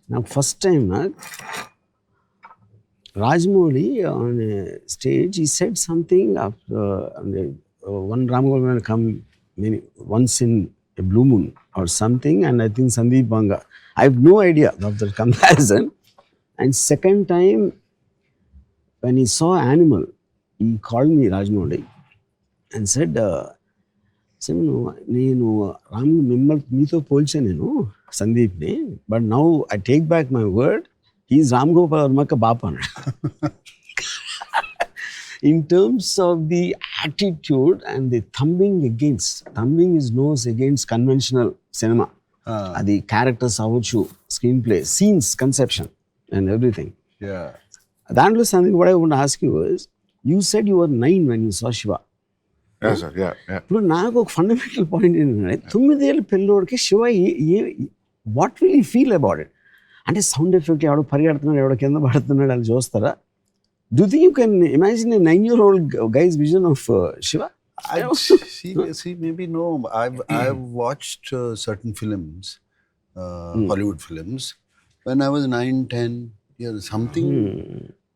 Now, first time, Rajmouli on a stage, he said something after one Ramgopal come once in a blue moon or something, and I think Sandeep Vanga. I have no idea of the comparison. And second time, when he saw Animal, he called me Rajmouli and said, నేను రామ్ మిమ్మల్ని మీతో పోల్చా నేను సందీప్ని, but now I take back my word, he is Ram Gopal వర్మకి బాప అన్నాడు. In terms of the attitude and the thumbing his nose against conventional cinema. The characters avuchu, screenplay, scenes, conception and everything. Yeah. That something what I want to ask you is, you said you were 9 when you saw Shiva. Yes, sir. Yeah. ఇప్పుడు నాకు ఒక fundamental point ఏంటంటే 9 ఏళ్ళ పిల్లోడికి Shiva what will you feel about it? అంటే sound effect ఎవడో పరిగెడుతున్నాడు, ఎవడో కింద పడుతున్నాడు అని చూస్తారా? Do you think you can imagine a 9-year-old guy's vision of Shiva? See, maybe no. I've watched certain films, Hollywood films, when I was 9, 10 years. Something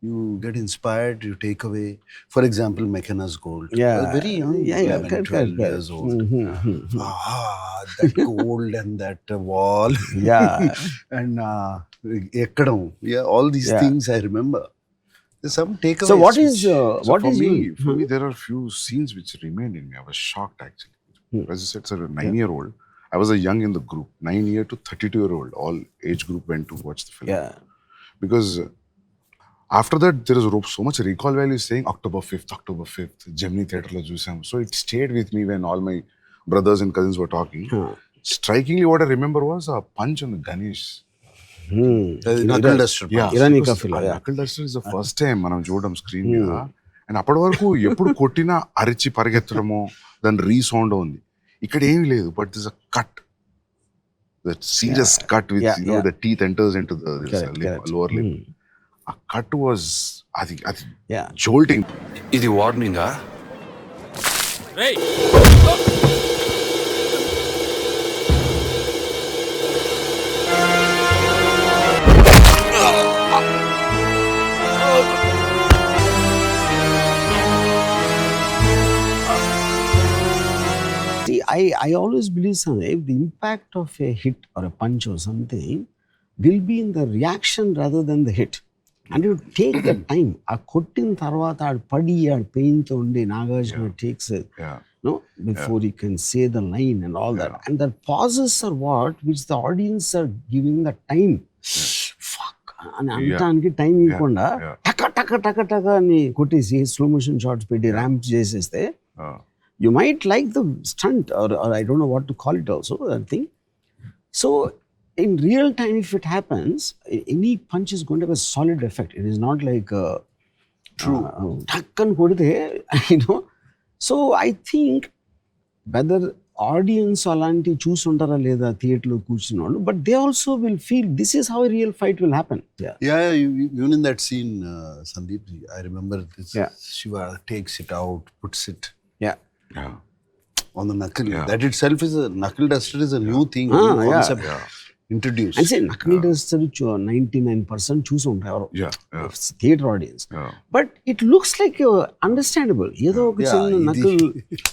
you get inspired, you take away. For example, McKenna's Gold. Yeah. I was very young, 11, 12 years old. That gold and that wall. Yeah. And ekkadam. Yeah, all these things I remember. There's some takeaways. So what is for me, there are few scenes which remained in me. I was shocked actually. As you said, sir, 9-year-old. I was a young in the group, 9-year to 32-year-old. All age group went to watch the film. Yeah. Because after that, there is so much recall value saying October 5th, Gemini Theatre lo chusam. So it stayed with me when all my brothers and cousins were talking. Strikingly, what I remember was a punch on the Ganesh. Knuckle duster. Yeah. Iranika film. Knuckle duster is the first time మనం చూడడం screen మీద. And అప్పటి వరకు ఎప్పుడు కొట్టినా అరిచి పరిగెత్తడమో దాని resound ఉంది. ఇక్కడ ఏమీ లేదు, but this a cut, that serious cut with the teeth enters into the lower lip. ఆ కట్ వాజ్ అది జోల్టింగ్. ఇది వార్నింగా? I always believe something, the impact of a hit or a punch or something will be in the reaction rather than the hit. And you take the time. ఆ కొట్టిన తర్వాత ఆడు పడి ఆడు పెయిన్తో ఉండి Nagarjuna takes it, before he can say the line and all that. And the pauses are what which the audience are giving the time. Fuck అని అంటానికి time ఇవ్వకుండా టక టక టక టక అని కొట్టేసి స్లో మోషన్ షాట్స్ పెట్టి ర్యాంప్ చేసేస్తే, you might like the stunt or I don't know what to call it also, that thing. So in real time, if it happens, any punch is going to have a solid effect. It is not like true takkan kodite, So I think whether audience alanti chusuntara leda theatre lo కూర్చున్నోళ్ళు, but they also will feel this is how a real fight will happen. Even in that scene, Sandeep, I remember this. Shiva takes it out, puts it on the knuckle. That itself is a knuckle duster is a new thing, new concept introduced. And say knuckle duster 99% choose ఉంటారు theatre audience. But it looks like understandable. ఏదో ఒక చిన్న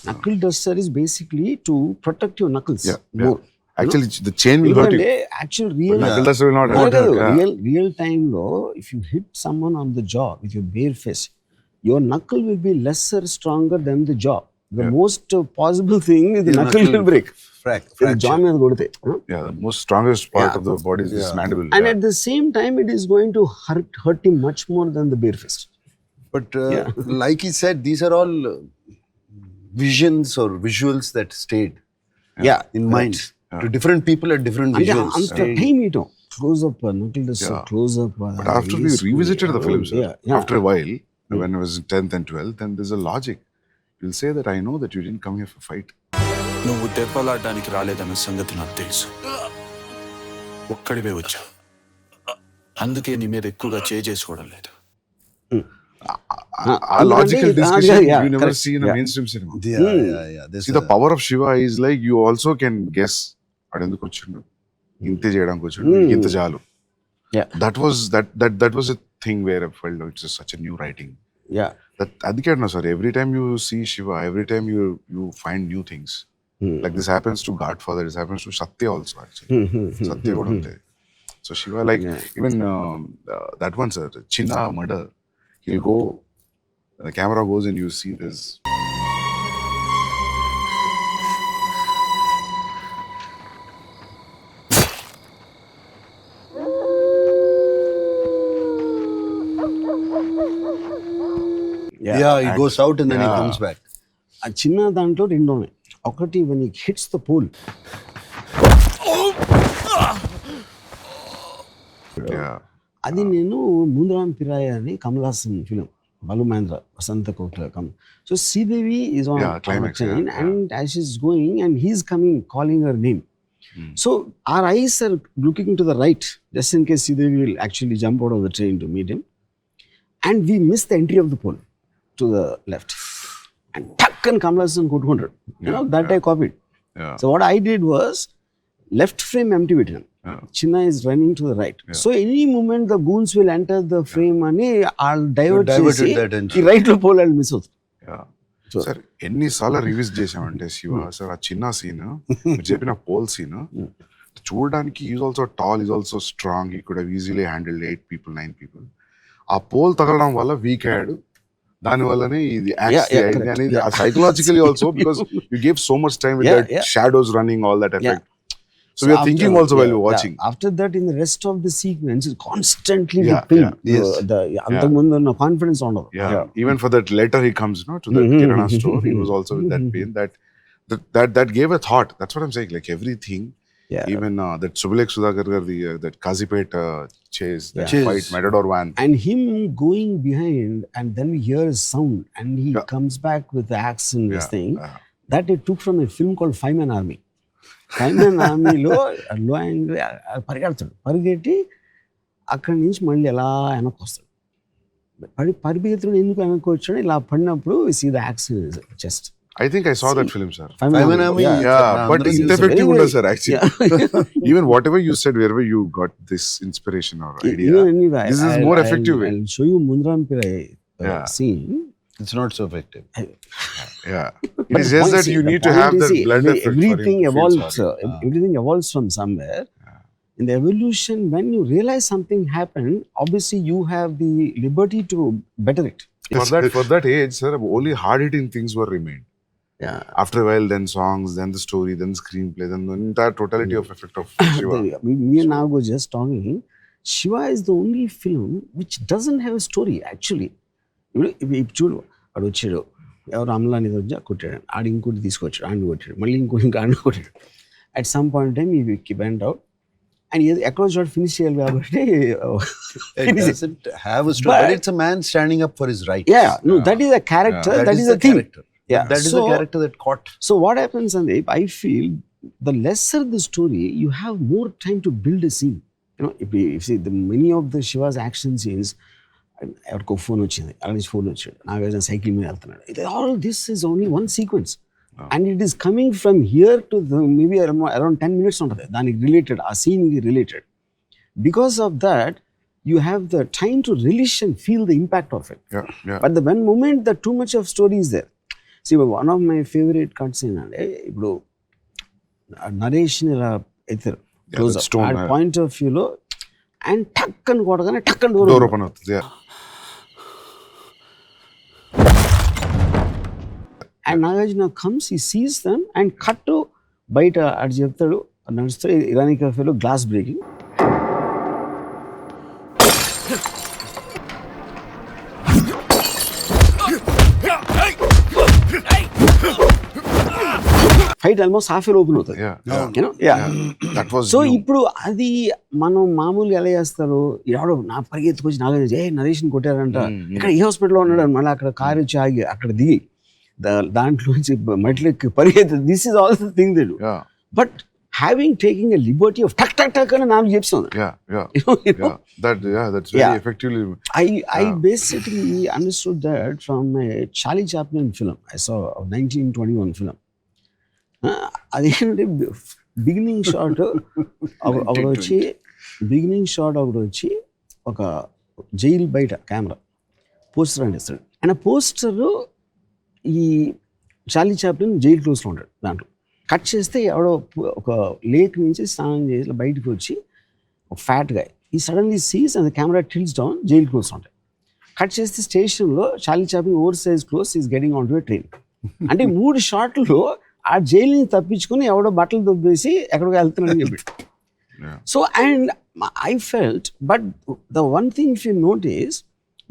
knuckle duster is basically to protect your knuckles more. Actually, the chain will hurt you. Actually, real knuckle duster will not hurt you. Real time lo, if you hit someone on the jaw with your bare fist, your knuckle will be lesser stronger than the jaw. The most possible thing is the knuckle will break. Fracture. Jaw మీద కొడితే. The most strongest part of the body is this mandible. And at the same time, it is going to hurt him much more than the bare fist. But like he said, these are all visions or visuals that stayed in mind. To different people at different visuals. అంత time ఇటం close up knuckle duster, close up. But after we revisited the films, after a while, when I was in 10th and 12th, then there's a logic. You'll say that I know that you didn't come here for fight. నువ్వు దెబ్బలాడడానికి రాలేదన్న సంగతి నాకు తెలుసు. ఒక్కడివే వచ్చా, అందుకే నీ మీద ఎక్కువగా చేసుకోవడం లేదు. A logical discussion you never see in a mainstream cinema. See, the power of Shiva is like you also can guess. అడెందుకు వచ్చిండు, ఇంతే చేయడానికి వచ్చిండు, ఇంత చాలు. Yeah. That was a thing where I felt it's just such a new writing. Yeah. That adike no sir. Every time you see Shiva, every time you find new things. Like this happens to Godfather. This happens to Satya also actually. Satya kuda untadi. So Shiva, like even that one sir, Chinna murder. He'll go. The camera goes and you see this. Yeah, he goes out and then he comes back. ఆ చిన్న దాంట్లో రెండు ఉన్నాయి. ఒకటి when he hits the pole. Yeah. అది నేను ముందరాం పిరాయ అని Kamal Haasan film, Balu Mahindra, Vasantha Kokila come. So Sridevi is on climax, train and as she's going and he's coming calling her name. So our eyes are looking to the right just in case Sridevi will actually jump out of the train to meet him. And we miss the entry of the pole to the left. And tuck and Kamal Hassan కొట్టుకుంటాడు. That I copied. Yeah. So what I did was left frame empty పెట్టాను. Chinna is running to the right. So any moment the goons will enter the frame అని I'll divert చేసి ఈ right లో pole and miss అవుతుంది. Sir ఎన్నిసార్లు reviews చేసామంటే Shiva sir ఆ చిన్న సీన్ మీరు చెప్పిన పోల్ సీన్ చూడడానికి is also tall, is also strong, he could easily handle 8 people 9 people. ఆ పోల్ తగలడం వల్ల వీక్ అయ్యాడు, దాని వల్లనే ఇది యాక్సిడెంట్ అనేది psychologically also because you give so much time with that shadows running all that effect. So we are thinking also while we're watching. After that, in the rest of the sequence, it's constantly pain. The antamundu na confidence on. Even for that letter he comes, to the Kirana store, he was also with that pain. That gave a thought. That's what I'm saying. Like everything, even that Subulek Sudhakar that Kazipet chase, that fight, Matador van, and him going behind, and then we hear his sound, and he comes back with the axe and this thing. That I took from a film called Five-Man Army. Five-Man ఆర్మీలో low angle పరిగెడతాడు, పరిగెట్టి అక్కడి నుంచి మళ్ళీ ఎలా వెనక్కి వస్తాడు. పరిగెత్తుడు ఎందుకు వెనక్కి వచ్చాడు, ఇలా పడినప్పుడు see the accident chest. I think I saw that film, sir. Five-Man Army, but it's effective, sir. Actually, even whatever you said, wherever you got this inspiration or idea, this is more effective way. I'll show you Mundaram Pirai scene. It's not so effective. It is just that you need to have that blood effect. Everything evolves. Everything evolves from somewhere. In the evolution, when you realize something happened, obviously you have the liberty to better it. For that age, sir, only hard-hitting things were remained. After a while, then songs, then the story, then the screenplay, then the entire totality of effect of Shiva. Me and Nago just talking. Shiva is the only film which doesn't have a story actually. ఇప్పుడు చూడు, వాడు వచ్చాడు, ఎవరు అమలాని వచ్చా కొట్టాడు, ఆడు ఇంకోటి తీసుకొచ్చాడు, ఆడిని కొట్టాడు, మళ్ళీ ఇంకోటి ఆడిని కొట్టాడు. అట్ సమ్ పాయింట్ టైం ఈ వెంట్ అవుట్ అండ్ ఎక్కడో చోట ఫినిష్ చేయాలి కాబట్టి it doesn't have a story, but it's a man standing up for his right. That is a character, that is a thing. That is the character that caught. So what happens, Sandeep, I feel the lesser the story, you have more time to build a scene. If you see many of the Shiva's action scenes, ఎవరికో phone వచ్చింది, అక్కడ నుంచి phone వచ్చాడు, Nagarjuna cycle మీద వెళ్తున్నాడు, all this is only one sequence and it is coming from here to maybe around 10 minutes ఉంటుంది దానికి related, ఆ సీన్కి related. Because of that you have the time to release and feel the impact of it. But the one moment the too much of story is there. See one of my favourite cuts ఏంటంటే, ఇప్పుడు నరేష్ని ఇలా ఎత్తారు close point of వ్యూలో and టక్ అని కొడగానే టక్ అని door open అవుతుంది. And Nagarjuna comes, he sees them and cut to బయట అటు చెప్తాడు, నడుస్తాడు, ఇరానీ కఫేలో glass breaking. Fight almost half open అవుతుంది. సో ఇప్పుడు అది మనం మామూలుగా ఎలా చేస్తారు, ఎవడో నా పరిగెత్తుకొచ్చి నరేష్ని కొట్టారంట, ఇక్కడ ఈ హాస్పిటల్లో ఉన్నాడు, మళ్ళీ అక్కడ కారు వచ్చి ఆగి అక్కడ దిగి దాంట్లోంచి మెట్లెక్కి పరిగెత్తు. This is all the thing they do. But having taking a Liberty of టక్ టక్ టక్ అని నాకు చెప్తాను. I basically understood that from a Charlie Chaplin film I saw, of 1921 film. అదేంటంటే బిగినింగ్ షాట్ ఒకటి వచ్చి ఒక జైలు బయట కెమెరా పోస్టర్ అందిస్తాడు. అండ్ ఆ పోస్టర్ ఈ చార్లీ చాప్లిన్ జైలు క్లోజ్లో ఉంటాడు. దాంట్లో కట్ చేస్తే ఎవడో ఒక లేక్ నుంచి స్నానం చేసి బయటకు వచ్చి ఒక fat guy he suddenly sees and camera tilts down, jail close ఉంటాయి. కట్ చేస్తే స్టేషన్లో Charlie Chaplin over size close is getting on to a train. అంటే 3 షాట్లు ఆ జైలుని తప్పించుకుని ఎవడో బట్టలు దొబ్బేసి ఎక్కడికి వెళ్తున్నాడని చెప్పి. So and I felt, but the one thing if you notice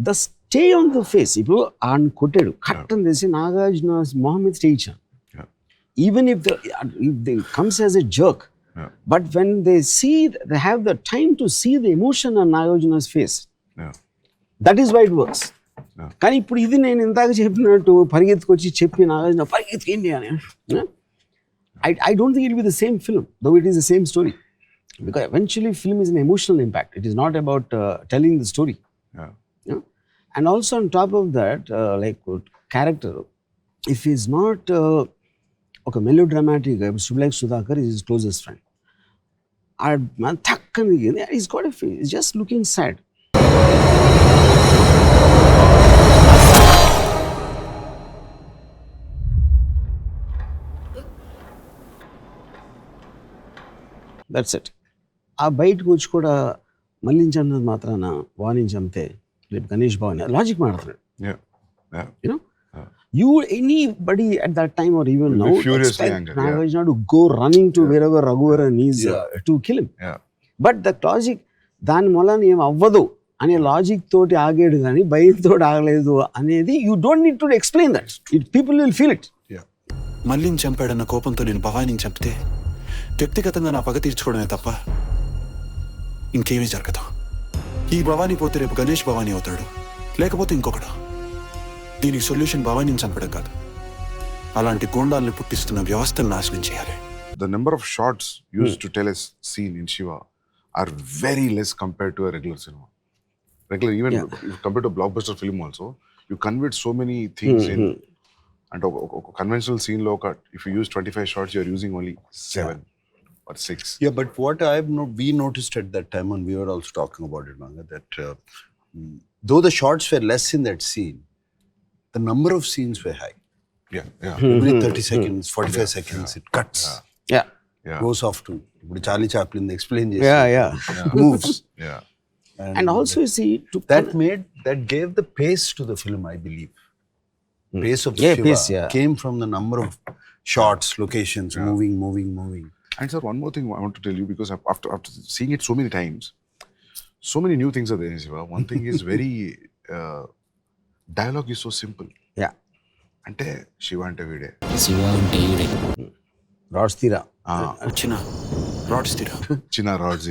the stay on the face. ఇప్పుడు ఆయన కొట్టాడు, కట్ అని తెలిసి నాగార్జున మొహమ్మద్ స్టే ఇచ్చాను. Even if they comes as a jerk, but when they have the time to see the emotion on Nagarjuna's face. That is why it works. కానీ ఇప్పుడు ఇది నేను ఇందాక చెప్పినట్టు పరిగెత్తుకొచ్చి చెప్పి నాగార్జున పరిగెత్తుకేంటి అని, I don't think it will be the same film, though it is the same story. Because eventually film is an emotional impact. It is not about telling the story. And also on top of that, like character, if he is not ఒక melodramatic సుబ్లైక్ Sudhakar is his closest friend. ఆ మన థక్కని is got a face just looking sad. That's it. ఆ బయటకు వచ్చి కూడా మళ్ళీ చంపినది మాత్రాన వాణిని చంపితే రేపు గణేష్ భవన్ లాజిక్ మాట్లాడుతున్నాడు. You know anybody at that time or even now expect Nagarjuna to go running to wherever Raghuvaran is to kill him. But the logic దాని మూలన ఏం అవ్వదు అనే లాజిక్ తోటి ఆగాడు కానీ భయంతో ఆగలేదు అనేది you don't need to explain that. People will feel it. మళ్ళీని చంపాడన్న కోపంతో నేను భవానీని చంపితే వ్యక్తిగతంగా నా పగ తీర్చుకోవడమే తప్ప ఇంకేమీ జరగదు. ఈ భవానీ పోతే రేపు గణేష్ భవానీ అవుతాడు, లేకపోతే ఇంకొకడు. దీనికి సొల్యూషన్ భవానీని చంపడం కాదు, అలాంటి గోండాల్ని పుట్టిస్తున్న వ్యవస్థను నాశనం చేయాలి. The number of shots used to tell a scene in Shiva are very less compared to a regular cinema. Even compared to a blockbuster film also, you convert so many things in. And a conventional scene lo, if you use 25 shots, you are using only 7 or 6. Yeah, but what we noticed at that time, and we were also talking about it, Vanga, that though the shots were less in that scene, the number of scenes were high. Every 30 seconds, 45 seconds, it cuts. Goes off to Charlie Chaplin explain moves. And also you see that gave the pace to the film, I believe. Pace of Shiva came from the number of shots, locations, moving. And sir, one more thing I want to tell you, because after seeing it so many times, so many new things are there in Shiva. One thing is very dialogue is so simple. అంటే శివ అంటే వీడే, శివ అంటే వీడే, rods తీరా చిన్న rods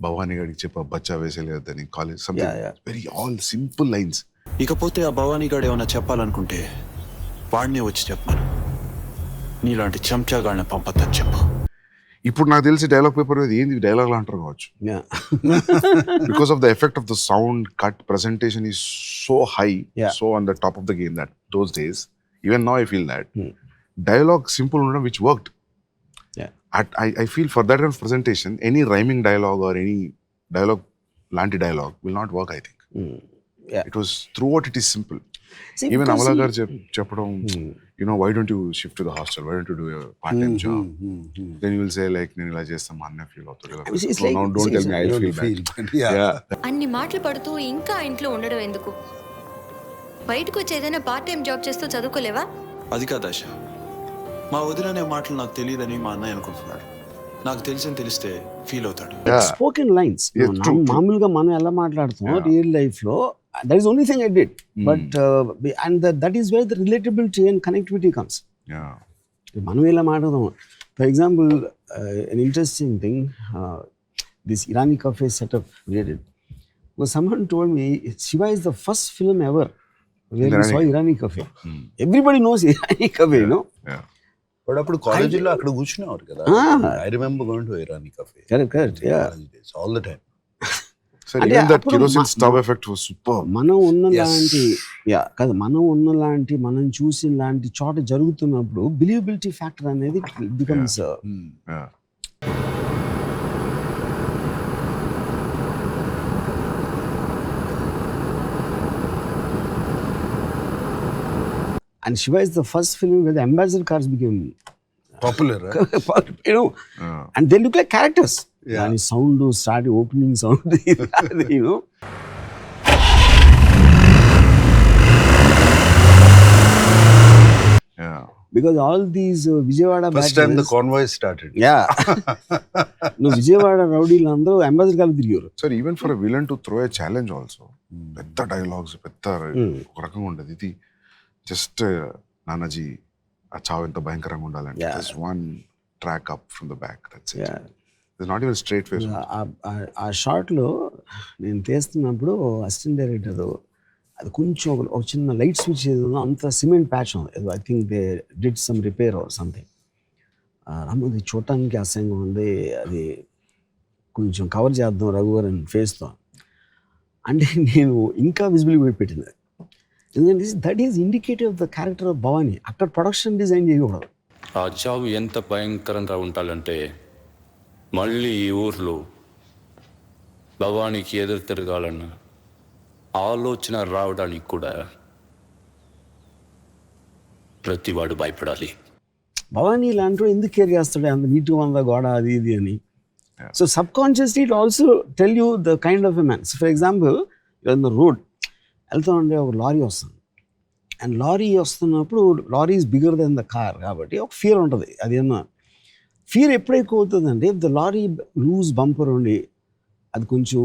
Bhavani గడికి చెప్ప బచ్చా వేసేలేదని college very all simple lines. ఇకపోతే ఆ భవానీ గాడు ఏమన్నా చెప్పాలనుకుంటే వాడినే వచ్చి చెప్పాను, నీలాంటి చెంచాగాళ్ళని పంపద్దని చెప్పు. ఇప్పుడు నాకు తెలిసి డైలాగ్ పేపర్ మీద ఏంది డైలాగ్ అంటారు కావచ్చు. Because of the effect of the sound cut presentation is so high, so on the top of the game that those days even now I feel that dialogue simple ఉండడం which worked. I feel for that kind of presentation, any rhyming dialogue or any dialogue, lanti dialogue will not work, I think. It was throughout it is simple. See, even Amala gar cheppadam, you know, why don't you shift to the hostel? Why don't you do a part-time job? Then you will say like, nenu ila chestam anna feel avutadu. So now don't tell me I feel bad. అన్ని మాటలు పడుతూ ఇంకా ఇంట్లో ఉండడం ఎందుకు? బయటకు వచ్చి ఏదైనా పార్ట్ టైం జాబ్ చేస్తూ చదువుకోలేవా? అది కాదు ఆశ, మా వదిలనే మాటలు నాకు తెలియదని మా అన్నయ్య అనుకుంటున్నాడు. నాకు తెలిస్తే ఫీల్ అవుతాడు. స్పోకెన్ లైన్స్ మామూలుగా మనం ఎలా మాట్లాడుతాం రియల్ లైఫ్ లో, that is the only thing I did. But and that is where the relatability and connectivity comes. మనం ఎలా మాట్లాడదాం. For example, an interesting thing, this Irani cafe setup we did, was someone told me Shiva is the first film ever where we saw Irani cafe. Everybody knows Irani cafe, you know. But అప్పుడు కాలేజీలో అక్కడ కూర్చునేవారు కదా. I remember going to Irani cafe. Correct, yeah. All the time. Sir, అంటే even that అప్పుడు kerosene stove effect was superb. మనం ఉన్న లాంటి కాదు, మనం ఉన్న లాంటి, మనం చూసిన లాంటి చోట జరుగుతున్నప్పుడు బిలీవబిలిటీ ఫ్యాక్టర్ అనేది becomes. Yeah. And Shiva is the first film where the ambassador cars became Popular, right? Yeah. and they look like characters. Yeah. And sound started opening sound, Yeah. because all these Vijayawada First time the convoy started. yeah, no, Vijayawada రౌడీలు అందరూ ambassador కార్లు తిరిగారు. Sir, even for a villain to throw a challenge also, పెద్ద dialogues, పెద్ద ఒక రకంగా ఉండదు. ఇది జస్ట్ నానాజీ ఆ చావు ఎంత భయంకరంగా ఉండాలంటే just one track up from the back, that's it. It's not even straight face. ఆ షార్ట్లో నేను తీస్తున్నప్పుడు అసిస్టెంట్ డైరెక్టర్ అది కొంచెం ఒక చిన్న లైట్ స్విచ్ ఏదో అంత సిమెంట్ ప్యాచ్ ఉంది, I think they did some repair or something. అది చూడటానికి అసహ్యంగా ఉంది, అది కొంచెం కవర్ చేద్దాం రఘువరన్ ఫేస్తో అంటే నేను ఇంకా విజిబిలిటీ పెట్టింది. ఎందుకంటే that is indicative of the character of Bhavani. అక్కడ ప్రొడక్షన్ డిజైన్ చేయకూడదు. ఆ చావు ఎంత భయంకరంగా ఉండాలంటే మళ్ళీ ఈ ఊర్లో భవానీకి ఎదురు తిరగాలన్న ఆలోచన రావడానికి కూడా ప్రతివాడు భయపడాలి. భవానీ ఇలాంటి ఎందుకు కేర్ చేస్తాడు, అంత నీట్గా ఉందా గోడ అది ఇది అని. So subconsciously it also tell you the kind of a man. So for example in the road వెళ్తా ఉంటే ఒక లారీ వస్తుంది, అండ్ లారీ వస్తున్నప్పుడు lorry is bigger than the car కాబట్టి ఒక ఫియర్ ఉంటుంది. అదేమో ఫియర్ ఎప్పుడు ఎక్కువ అవుతుందంటే if the lorry loose bumper ఉండి అది కొంచెం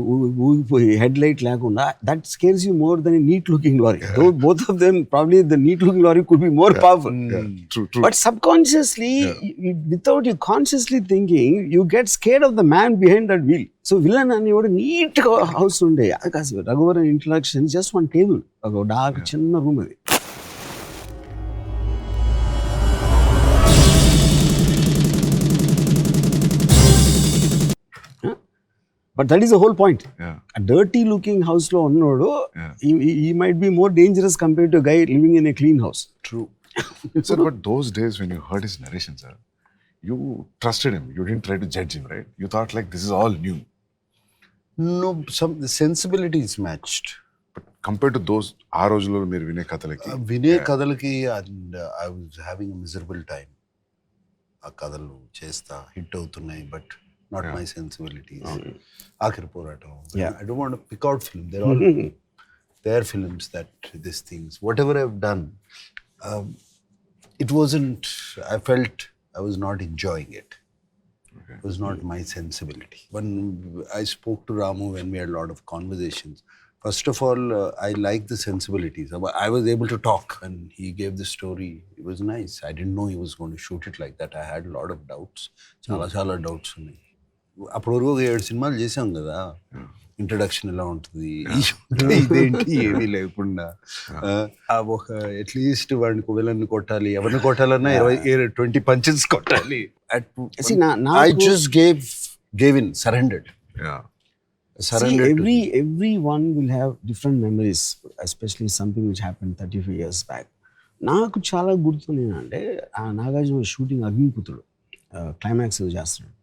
ఊగిపోయి హెడ్ లైట్ లేకుండా, that scares you more than neat looking lorry. Both of them probably the neat looking lorry could be more powerful. But subconsciously without you consciously thinking you get scared of the man behind that wheel. So villain అని కూడా నీట్గా house ఉండే, అది కాదు Raghuvaran introduction just one table, ఒక dark చిన్న room అది. But that is the whole point. Yeah. A dirty looking house lo unnodu, he might be more dangerous compared to a guy living in a clean house. True. Sir, but those days when you heard his narration, sir, you trusted him. You didn't try to judge him, right? You thought like this is all new. No, the sensibility is matched. But compared to those, ఆ రోజుల్లో మీరు వినే కథలకి, వినే కథలకి, and I was having a miserable time. ఆ కథలు చేస్తా hit అవుతున్నాయి, but not my sensibilities. Akhir Poratam. I don't want to pick out film. They're all their films that these things. Whatever I've done, it wasn't. I felt I was not enjoying it. Okay. It was not my sensibility. When I spoke to Ramu, when we had a lot of conversations, first of all, I liked the sensibilities. I was able to talk, and he gave the story. It was nice. I didn't know he was going to shoot it like that. I had a lot of doubts. Chala doubts ఉన్నాయి. అప్పటి వరకు 7 సినిమాలు చేసాం కదా, introduction ఎలా ఉంటుంది, ఇదేంటి ఏమీ లేకుండా ఒక అట్లీస్ట్ వాడిని విలన్ని కొట్టాలి, ఎవరిని కొట్టాలన్నా 20 పంచెస్ కొట్టాలి. I just gave in, surrendered. yeah, everyone will have different memories, especially something which happened 35 years back. నాకు చాలా గుర్తుందంటే ఆ నాగార్జున షూటింగ్ అగ్నిపుత్రుడు క్లైమాక్స్ చేస్తున్నాడు.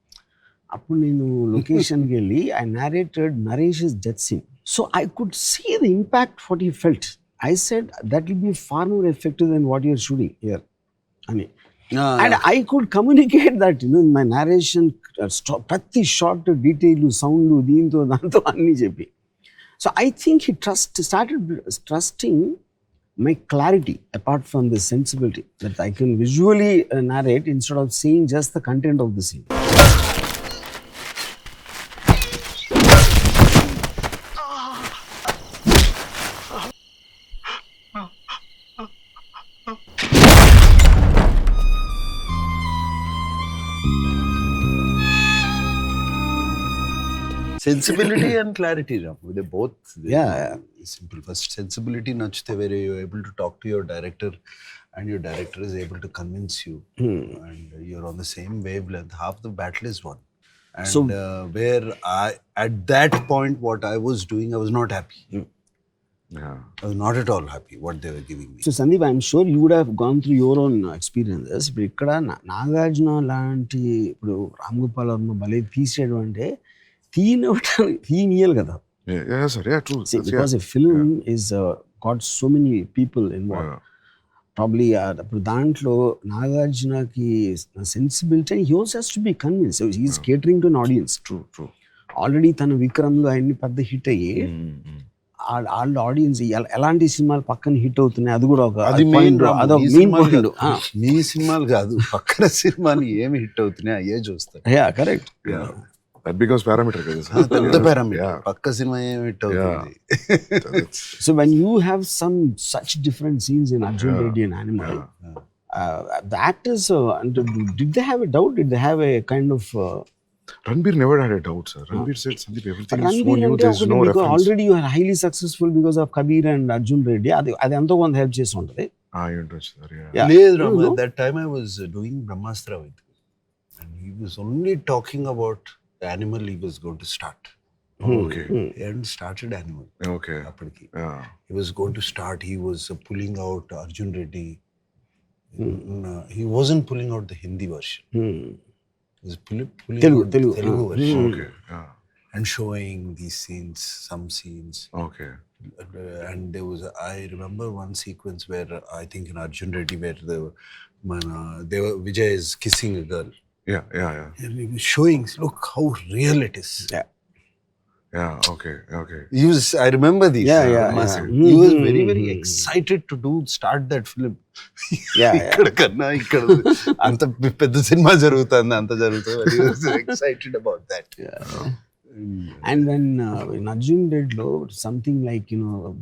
అప్పుడు నేను లొకేషన్కి వెళ్ళి I narrated నరేష్'s death scene. So I could see the impact what he felt. I said that will be far more effective than what you are shooting here. అని and I could communicate that in my narration, ప్రతి short detail sound దీంతో దాంతో అన్నీ చెప్పి. So I think he started trusting my clarity apart from the sensibility that I can visually narrate instead of seeing just the content of the scene. Sensibility and clarity, they both simple. First, sensibility nachte where you're able to talk to your director and your director is able to convince you and you're on the same wavelength. Half the battle is won. And So where at that point, what I was doing, I was not happy. Yeah. I was not at all happy what they were giving me. So Sandeep I'm sure you would have gone through your own experiences. ఇప్పుడు ఇక్కడ నాగార్జున లాంటి ఇప్పుడు రామ్ గోపాల్ వర్మ భలే తీసేయడం అంటే తీయనియాలి కదా. Yeah, sir. Yeah, true. Because a film is got so many people involve. Probably ఇప్పుడు దాంట్లో నాగార్జునకి sensibility he also has to be convince he is catering to an audience. True. Already తన విక్రమ్లో అన్ని పెద్ద హిట్ అయ్యి వాళ్ళ ఆడియన్స్ ఎలాంటి సినిమాలు పక్కన హిట్ అవుతున్నాయి అది కూడా ఒక అది మెయిన్ అదొక మెయిన్ పాయింట్. మీ సినిమాలు కాదు, పక్కన సినిమాలు ఏమి హిట్ అవుతున్నాయి అయ్యే చూస్తారు. Yeah correct. That becomes parameter. పెద్ద పారామీటర్, పక్క సినిమా ఏమి హిట్ అవుతుంది. So when you have some such different scenes in Arjun Reddy and Animal, the actors, did they have a doubt? Did they have a kind of... Ranbir never had a doubt, sir. Ranbir said, Sandeep, everything is so Ranbir new, ante there's okati no because reference. already you are highly successful because of Kabir and Arjun Reddy. అది ఎంతో కొంత help చేసి ఉంటుంది. You interested, sir, yeah. Yeah. లేదు You Rama, know? that time I was doing Brahmastra with him. And he was only talking about the animal he was going to start. Okay. He hadn't started Animal. Okay. అప్పటికి. Yeah. He was going to start, he was pulling out Arjun Reddy. He wasn't pulling out the Hindi version. He was pulling out the Telugu version. Okay. Yeah. And showing these scenes, some scenes. Okay. And there was, I remember one sequence where I think in Arjun Reddy where Vijay is kissing a girl. Yeah. And he was showing, look how real it is. Yeah, okay. He was, I remember these. Yeah. He was very, very excited to start that film. ఇక్కడ కన్నా ఇక్కడ అంత పెద్ద cinema జరుగుతుంది, అంత జరుగుతుంది. He was excited about that. And when in Arjun Reddy, something like,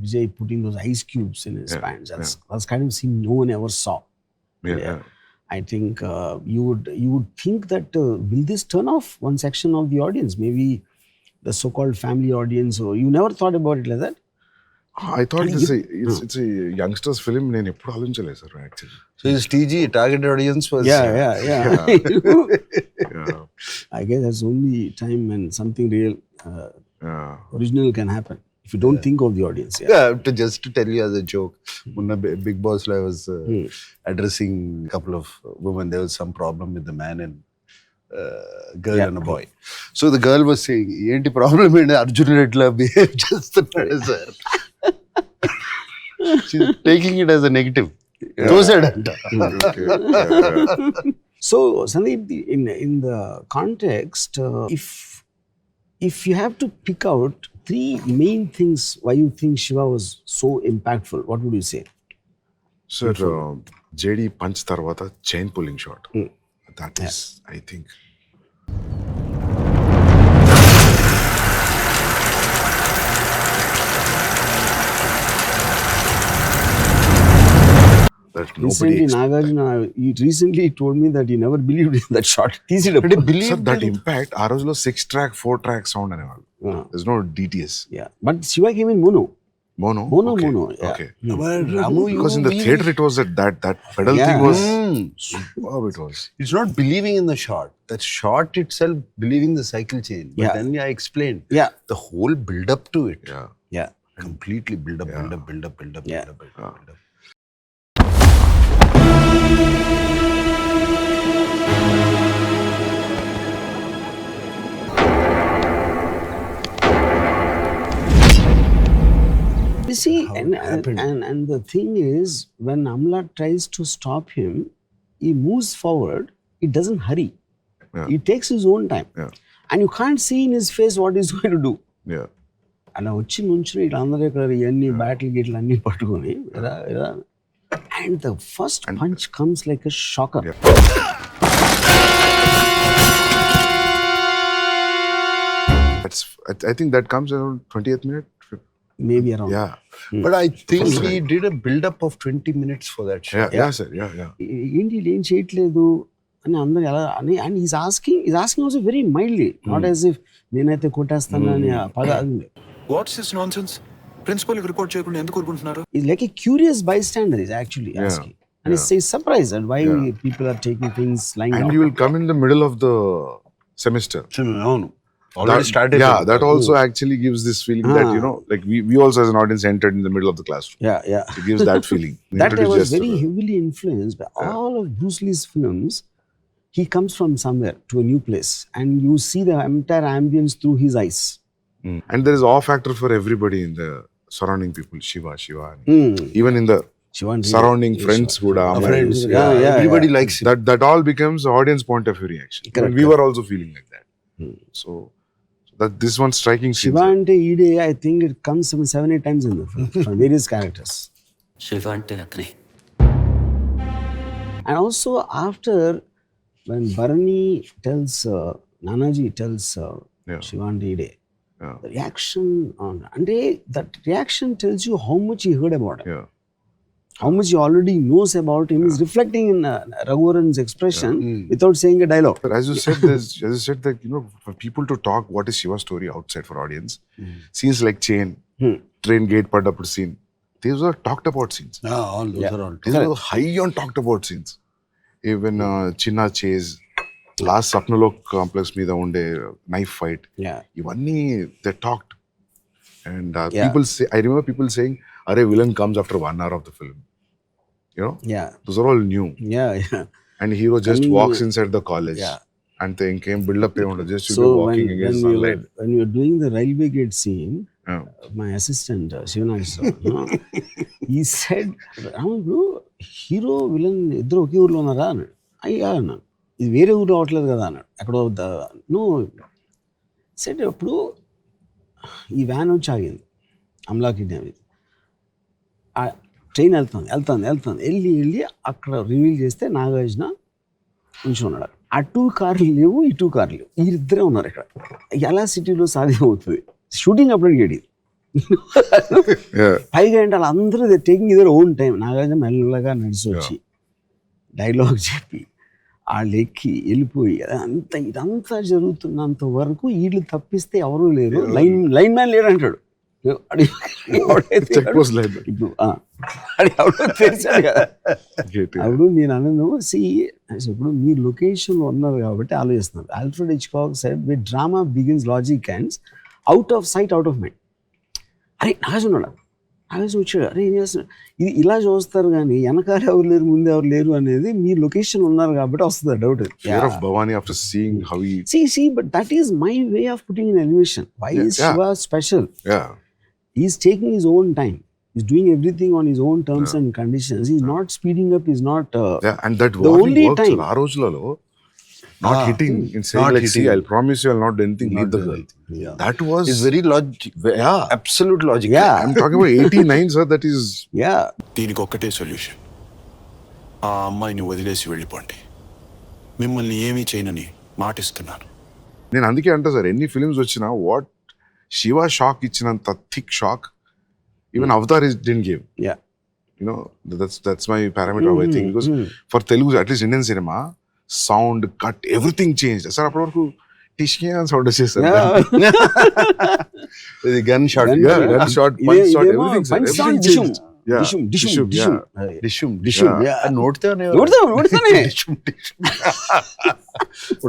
Vijay putting those ice cubes in his pants, that's kind of scene no one ever saw. Yeah. I think you would think that will this turn off one section of the audience, maybe the so-called family audience, or you never thought about it like that? I thought it's a youngsters film. నేను ఎప్పుడు ఆలోచించలేదు, sir, actually. So his TG, target audience was... Yeah. Yeah. I guess that's only time when something real, original can happen. If you don't think of the audience. Just to tell you as a joke, Munna Big Boss I was addressing a couple of women. There was some problem with the man and girl and a boy. So the girl was saying, "Enti problem enti Arjun Reddy la behave chestunnadu sir." She's taking it as a negative. Tosadanta. Okay. Yeah. So Sandeep, in the context, if you have to pick out 3 main things why you think Shiva was so impactful, what would you say? Sir, JD punch tarvata chain pulling shot. That is, I think. That nobody Recently, expected. Nagarjuna, he recently told me that he never believed in that shot. Sir, that impact, ఆ రోజులో 6-track, 4-track sound అనేవాళ్ళు. There's no DTS. Yeah, but Shiva came in mono. Mono? Mono, Okay. mono. Yeah. Okay. Ramu, Because in the theater it was that pedal thing was superb, it was. It's not believing in the shot. That shot itself, believing the cycle chain. But then I explained. Yeah. The whole build up to it. Yeah. Completely build up. Yeah. You see, and the thing is, when Amla tries to stop him, he moves forward. He doesn't hurry. Yeah. He takes his own time. Yeah. And you can't see in his face what he's going to do. Yeah. అలా వచ్చి నుంచుని ఇట్లా అందరూ ఇక్కడ ఇవన్నీ battle గిట్లు అన్నీ పట్టుకొని and the first punch comes like a shocker. I think that comes around 20th minute. Maybe around. Yeah. But I think he did a build up of 20 minutes for that shot. Yeah, sir. Yeah. ఏంటి ఏం చేయట్లేదు అని అందరు ఎలా అని and is asking also very mildly, not as if నేనైతే కొట్టేస్తాను అని పద. What's this nonsense? Principal report చేయకుండా ఎందుకు ఊరుకుంటున్నారు? Is like a curious bystander is actually asking. And he's surprised at why people are taking things lying And down. you will come in the middle of the semester. అవును, already started. Yeah, that also actually gives this feeling that, you know, like we also as an audience entered in the middle of the classroom. Yeah. It gives that feeling. That I Introduced was just very to the- heavily influenced by all of Bruce Lee's films. He comes from somewhere to a new place, and you see the entire ambience through his eyes. And there is awe factor for everybody in the surrounding people. Shiva. And even in the Shiva and surrounding Shiva. friends కూడా Friends, Yeah, everybody yeah. likes him. that all becomes audience point of view reaction. Correct, We were also feeling like that. So that this one striking scene. Shiva ante Ide, I think it comes some 7-8 times in the film from various characters. Shiva అంటే అతనే. And also after when Bharani tells Nanaji tells Yeah. Shiva and Ide, Yeah. the reaction on and that reaction tells you how much he heard about him. Yeah. How much he already knows about him is reflecting in Raghuvaran's expression without saying a dialogue. But as you said, that, you know, for people to talk what is Shiva's story outside for audience, scenes like Chain, train gate padappudu scene, these are talked about scenes. All those are all. These are high on talked about scenes. Even Chinna chase, last Sapnalok complex మీద ఉండే knife fight, Yeah. ఇవన్నీ they talked. And Yeah. people say, I remember people saying, "Arey, villain comes after 1 hour of the film." You know, Yeah. those are all new. Yeah. And hero just Coming, walks inside the college. Yeah. And ఇంకేం build-up ఏ ఉండదు. Just you So be when, walking against sunlight. when you're doing the railway gate scene, Yeah. my assistant Shivanageshwar, he said, "Bro, hero villain ఇద్దరు ఒకే ఊర్లో ఉన్నారా అన్నాడు. అయ్యా అన్నాను, ఇది వేరే ఊరు అవట్లేదు కదా అన్నాడు. ఎక్కడో నో సెట్. అప్పుడు ఈ వ్యాన్ వచ్చి ఆగింది అమలా కిడ్నాప్. ఆ ట్రైన్ వెళ్తుంది వెళ్ళి అక్కడ రివీల్ చేస్తే నాగార్జున ఉంచి ఉన్నాడు. అటు కార్లు లేవు, ఇటు కార్లు లేవు, వీరిద్దరే ఉన్నారు ఇక్కడ. ఎలా సిటీలో సాధ్యం అవుతుంది? షూటింగ్ అప్పుడు అడిగాడు. Yeah. పైగా ఏంటి వాళ్ళందరూ taking either own time. Nagarjuna మెల్లగా నడిచి వచ్చి డైలాగ్ చెప్పి వాళ్ళు ఎక్కి వెళ్ళిపోయి ఇదంతా జరుగుతున్నంత వరకు వీళ్ళు తప్పిస్తే ఎవరూ లేరు, లైన్ మ్యాన్ లేరు అంటాడు. Check post line. ఇప్పుడు ఎవడో తెలిసాడు కదా. Gate, yeah. అప్పుడు నేను అన్నాను, ఇప్పుడు మీరు లొకేషన్లో ఉన్నారు కాబట్టి ఆలోచిస్తున్నారు. Alfred Hitchcock said with drama begins logic ends out of sight out of mind. అరే నాగార్జున వచ్చాడు, అరే ఏం చేస్తున్నాడు, ఇది ఇలా చూస్తారు కానీ వెనకాల ఎవరు లేరు ముందు ఎవరు లేరు అనేది మీ లొకేషన్ ఉన్నారు కాబట్టి వస్తుంది doubt. Fear of Bhavani after seeing how he... See, but that is my way of putting in elevation. Why is Shiva special? Yeah. He's taking his own time. He's doing everything on his own terms and conditions. He's not speeding up. He's not... Yeah, and that the warning only works. time. ఆ రోజులలో not hitting, in saying Not like, hitting. see, I'll promise you I'll not do anything, leave the girl. Yeah. That was... It's very logic. Yeah. Absolute logic. Yeah. I'm talking about 89, sir, that is... Yeah. దీనికి ఒక్కటే solution. ఆ అమ్మాయిని వదిలేసి వెళ్ళిపోండి. మిమ్మల్ని ఏమీ చేయనని మాటిస్తున్నాను. నేను అందుకే అంటా సార్, ఎన్ని ఫిల్మ్స్ వచ్చినా వాట్ శివ షాక్ ఇచ్చినంత thick shock even Avatar didn't give. Yeah. You know, that's my parameter of I think, because for Telugu, at least Indian cinema, sound, cut, everything changed. Sir, అప్పటి వరకు టిష్కే అని sound వచ్చేసారు. Gun shot. Yeah, gun shot, punch shot, everything, sir. punch Everything shot, dishum. changed. Yeah. Dishum. Yeah. Dishum. Yeah. నోటితోనే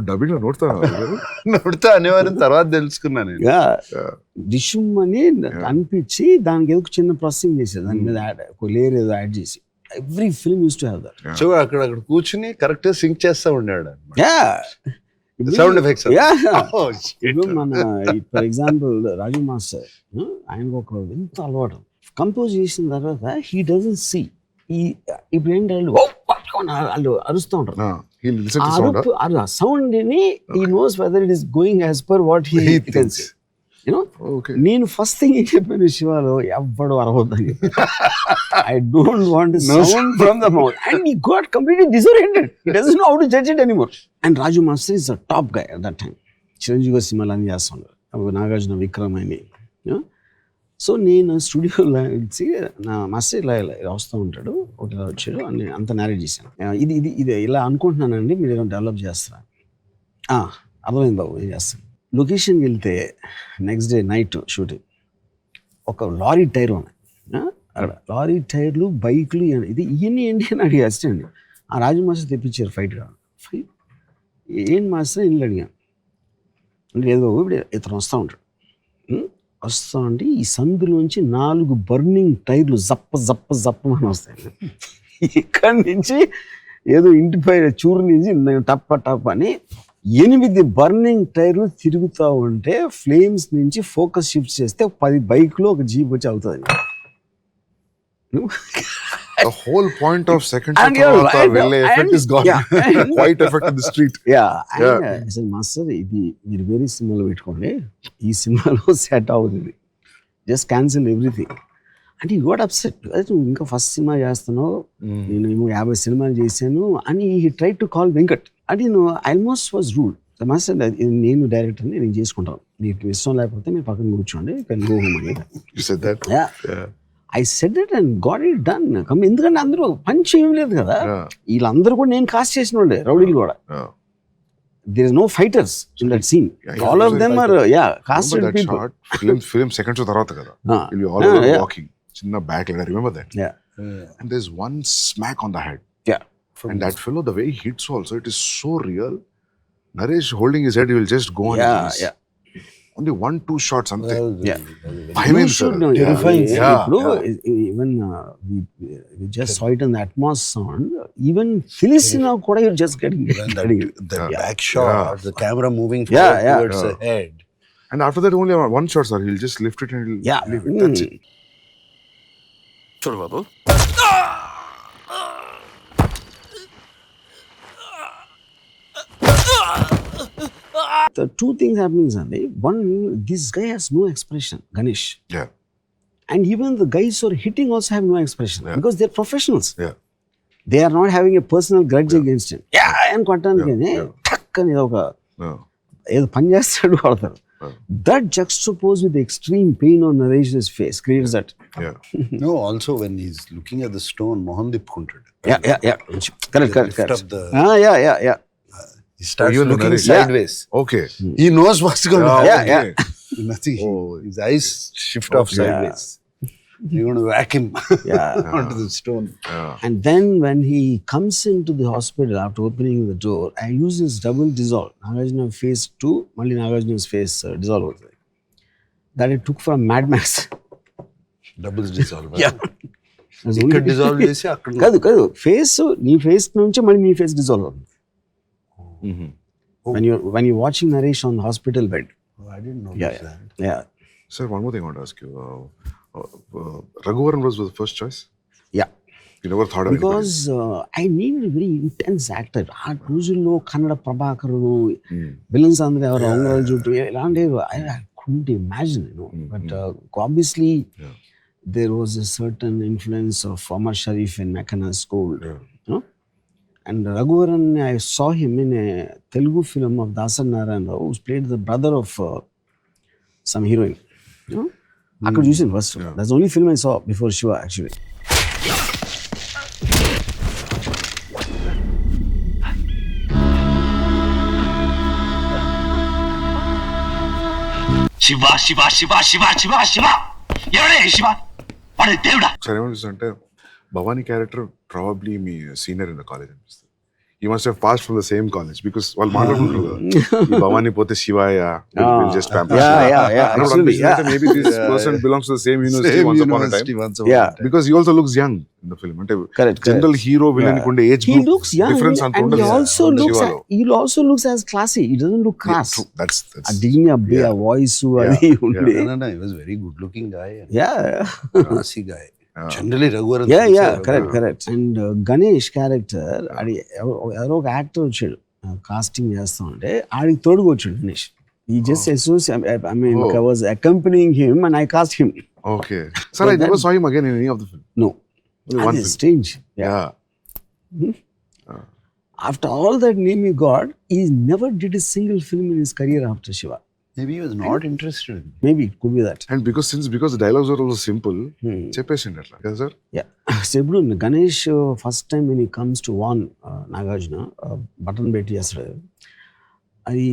dubbing లో నోడతాను నోటితో అనేవారని తర్వాత తెలుసుకున్నా నేను. డిషుమ్ అని అనిపించి దానికి ఏదో చిన్న ప్రాసెసింగ్ చేసేది, దాని మీద లేయర్ ఏదో యాడ్ చేసి. Every film use to have that. So అక్కడ కూర్చుని కరెక్ట్ సింక్ చేస్తా ఉండాడు సౌండ్ ఎఫెక్ట్స్. ఇప్పుడు మన ఫర్ ఎగ్జాంపుల్ రాజు మాస్టర్, ఆయనకు ఒక ఎంత అలవాటు. కంపోజ్ చేసిన తర్వాత హీ డజంట్ సీ. ఇప్పుడు ఏంటి వాళ్ళు అరుస్తూ ఉంటారు. ఆ సౌండ్ ని he knows whether it is going as per what he can see. నేను ఫస్ట్ థింగ్ ఏం చెప్పాను శివాలో, ఎవ్వడు అరవద్దని. I don't want sound from the mouth. And he got completely disoriented. He doesn't know how to judge it anymore. And Raju master is a top guy at that time. Chiranjeevi సినిమాలు అన్ని చేస్తుంటారు, నాగార్జున, విక్రమ్ అని. So నేను స్టూడియోలో వచ్చి నా మాస్టర్ ఇలా వస్తూ ఉంటాడు, ఒకటి ఇలా వచ్చాడు అని అంత నేరేట్ చేశాను. ఇది ఇలా అనుకుంటున్నానండి, మీరు ఏమైనా డెవలప్ చేస్తారా? అర్థమైంది బాబు, ఏం చేస్తాను. లొకేషన్కి వెళ్తే నెక్స్ట్ డే నైట్ షూటింగ్, ఒక లారీ టైర్ ఉన్నాయి అక్కడ, లారీ టైర్లు, బైక్లు, ఇవన్నీ ఏంటి అని అడిగి అసిస్టెంట్. ఆ రాజు మాస్టర్ తెప్పించారు ఫైట్ కావాలి. ఏం మాస్టర్ ఇల్లు అడిగాను. అంటే లేదు బాబు ఇప్పుడు ఇతను వస్తూ ఉంటాడు. వస్తూ ఉంటే ఈ సందులోంచి 4 బర్నింగ్ టైర్లు జప్ప జప్ప జప్పమని వస్తాయి. ఇక్కడి నుంచి ఏదో ఇంటిపై చూరు నుంచి టప్ప టప్ అని 8 బర్నింగ్ టైర్లు తిరుగుతూ ఉంటే ఫ్లేమ్స్ నుంచి ఫోకస్ షిఫ్ట్ చేస్తే 10 బైక్లో ఒక జీప్ వచ్చి అవుతుంది. The whole point of second And you're Chaturanga right, Velle effect is gone. yeah. White effect in the street. అసలు మాస్టర్ ఇది మీరు వేరే సినిమాలో పెట్టుకోండి, ఈ సినిమాలో సెట్ అవుతుంది, జస్ట్ క్యాన్సిల్ ఎవ్రీథింగ్ అంటే యూ గోట్ అప్సెట్. నువ్వు ఇంకా ఫస్ట్ సినిమా చేస్తున్నావు, నేను 50 సినిమాలు చేశాను అని he try to call Venkat. అంటే నేను ఆల్మోస్ట్ వాజ్ రూల్ మాస్టర్, నేను డైరెక్టర్ని నేను చేసుకుంటాను, మీకు ఇష్టం లేకపోతే మీరు పక్కన కూర్చోండి, కానీ గో హోమ్ అని. You said that? Yeah. I said it and got it done. ఎందుకంటే అందరూ పంచ్ ఏం లేదు కదా, వీళ్ళందరూ కూడా నేను కాస్ట్ చేసిన వాళ్ళే, రౌడీలు కూడా. There is no fighters in that scene. All of them are casted people. Film second show tarvata kada. You'll be all walking. Chinna back like I remember that. Yeah. And there's one smack on the head. Yeah. And that fellow, the way he hits also, it is so real. Naresh holding his head, he will just go on. Yeah. Only 1-2 shots ante. I mean, terrifying. Even we just saw it in the Atmos sound. Even Felicina kuda you're just getting the back shot, the camera moving towards the head. And after that only one shot, sir. He'll just lift it and he'll leave it. That's it. చూడు బాబు, The two things happening, Sandeep. One, this guy has no expression, Ganesh. Yeah. And even the guys who are hitting also have no expression because they're professionals. Yeah. They are not having a personal grudge against him. And కొట్టానికి ఠక్ అని ఏదో పని చేస్తాడు కొడతారు. That juxtaposed with the extreme pain on Naresh's face creates that. Yeah. No, also when he's looking at the stone, Mohan Dipkunted. Yeah. Correct. Yeah. He starts Even looking Naresh. sideways. Okay. He knows what's going to happen. Yeah. Nothing. His eyes shift off sideways. You're going to whack him onto the stone. And then when he comes into the hospital after opening the door, I use this double dissolve. Nagarjuna face 2, Malli Nagarjuna's face dissolve. That I took from Mad Max. Doubles dissolve. Yeah. ఇక్కడ dissolve చేసి అక్కడ కాదు face, నీ face నుంచి మళ్ళీ నీ face dissolve అవుతుంది. When you're watching Naresh on the hospital bed. I didn't know that. Yeah. Sir, one more thing I want to ask you. Raghuvaran was the first choice? Yeah. You never thought of Because I needed a very intense actor. ఆ రోజుల్లో Kannada ప్రభాకరుడు, villains అందరూ ఎవరు అంగరాజు జుట్టు ఇలాంటి I couldn't imagine, But obviously there was a certain influence of Omar Sharif in Mekana School. And Raghuvaran, I saw him in a Telugu film of Dasan Narayan Rao, who played the brother of some heroine. Akka చూసాను first. That's the only film I saw before Shiva actually. Shiva ఎవడే శివ? వాడే దేవుడా? Sir, అంటే Bhavani character probably me senior in the college అనిపిస్తుంది. You must have passed from the same college because వాళ్ళు మాట్లాడుకుంటారు కదా, ఈ భవానీ పోతే శివాయ just pamper. Absolutely. Maybe this person belongs to the same university once upon a time. Because he also looks young in the film. అంటే general hero villain కి ఉండే age He looks young difference అంత and ఉండదు. he also looks as classy. He doesn't look crass. That's ఆ దిగిన అబ్బాయి ఆ voice అది ఉండే. No, he was a very good looking guy. Yeah. Classy guy. Generally Raghuvaran. Correct. And Ganesh character, అది ఎవరో ఒక యాక్టర్ వచ్చాడు కాస్టింగ్ చేస్తా ఉంటే ఆడికి తోడుగా వచ్చాడు Ganesh. He just associated, I mean, I was accompanying him and I cast him. Okay. Sir, I never saw him again in any of the film. No. Only one That is film. strange. Yeah. After all that name he got, he never did a single film in his career after Shiva. Maybe he was not interested in it. Maybe it could be that. And because the dialogues are also simple, చెప్పేసిండు అట్లా కదా sir. Yeah. So ఇప్పుడు Ganesh first time when he comes to warn Nagarjuna, button పెట్టి చేస్తాడు, అది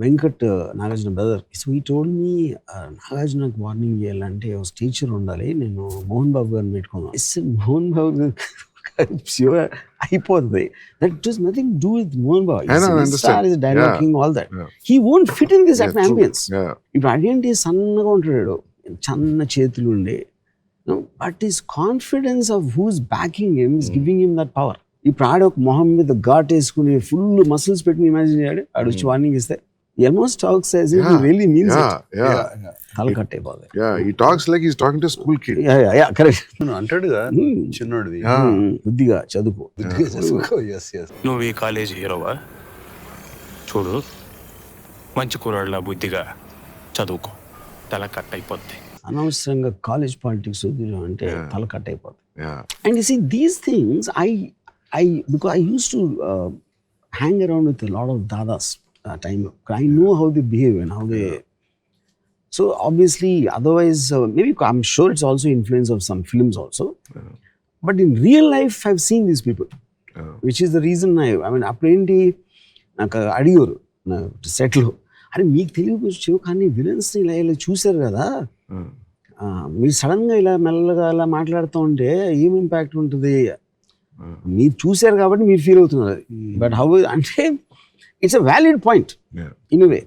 Venkat Nagarjuna brother. So ఈ told me నాగార్జునకు warning చేయాలంటే ఒక teacher ఉండాలి, నేను మోహన్ బాబు గారిని పెట్టుకున్నాను. మోహన్ బాబు శివ అయిపోతుంది. That does nothing do with Mohan Babu. I know, I understand. His dialogue Yeah. King, all that. Yeah. He won't fit in this Yeah, ambience. Yeah. ఇప్పుడు అదేంటి సన్నగా ఉంటాడు, చిన్న చేతులు ఉండే, but his confidence of whose backing him is giving him that power. ఇప్పుడు ఆడ ఒక మొహం మీద ఘాట్ వేసుకుని ఫుల్ మసిల్స్ పెట్టుకుని ఇమాజిన్ చేయాడు, ఆడు వచ్చి వార్నింగ్ ఇస్తే almost talks as if he really means it. తల కట్ అయిపోతుంది. Yeah, he talks like he's talking to a school kid. Correct. అంటాడుగా చిన్నోడివి. బుద్ధిగా చదువుకో. Yes yes. నువ్వు ఈ కాలేజీ హీరోవా? చూడు, మంచి కుర్రాళ్ళ బుద్ధిగా చదువుకో, తల కట్ అయిపోద్ది. అనవసరంగా కాలేజ్ పాలిటిక్స్ వద్దు అంటే తల కట్ అయిపోతుంది. Yeah. And you see, these things, because I used to hang around with a lot of dadas that time. I know how they behave and how they. So obviously, otherwise, maybe I'm sure it's also influence of some films also. But in real life, I've seen these people, which is the reason I mean, apparently, నాకు అడిగారు సెట్లో, అరే మీకు తెలియదు కానీ విలన్స్ని ఇలా చూసారు కదా, మీరు సడన్గా ఇలా మెల్లగా ఇలా మాట్లాడుతూ ఉంటే ఏం ఇంపాక్ట్ ఉంటుంది, మీరు చూశారు కాబట్టి మీరు ఫీల్ అవుతున్నారు. బట్ హౌ అంటే it's a valid point in way.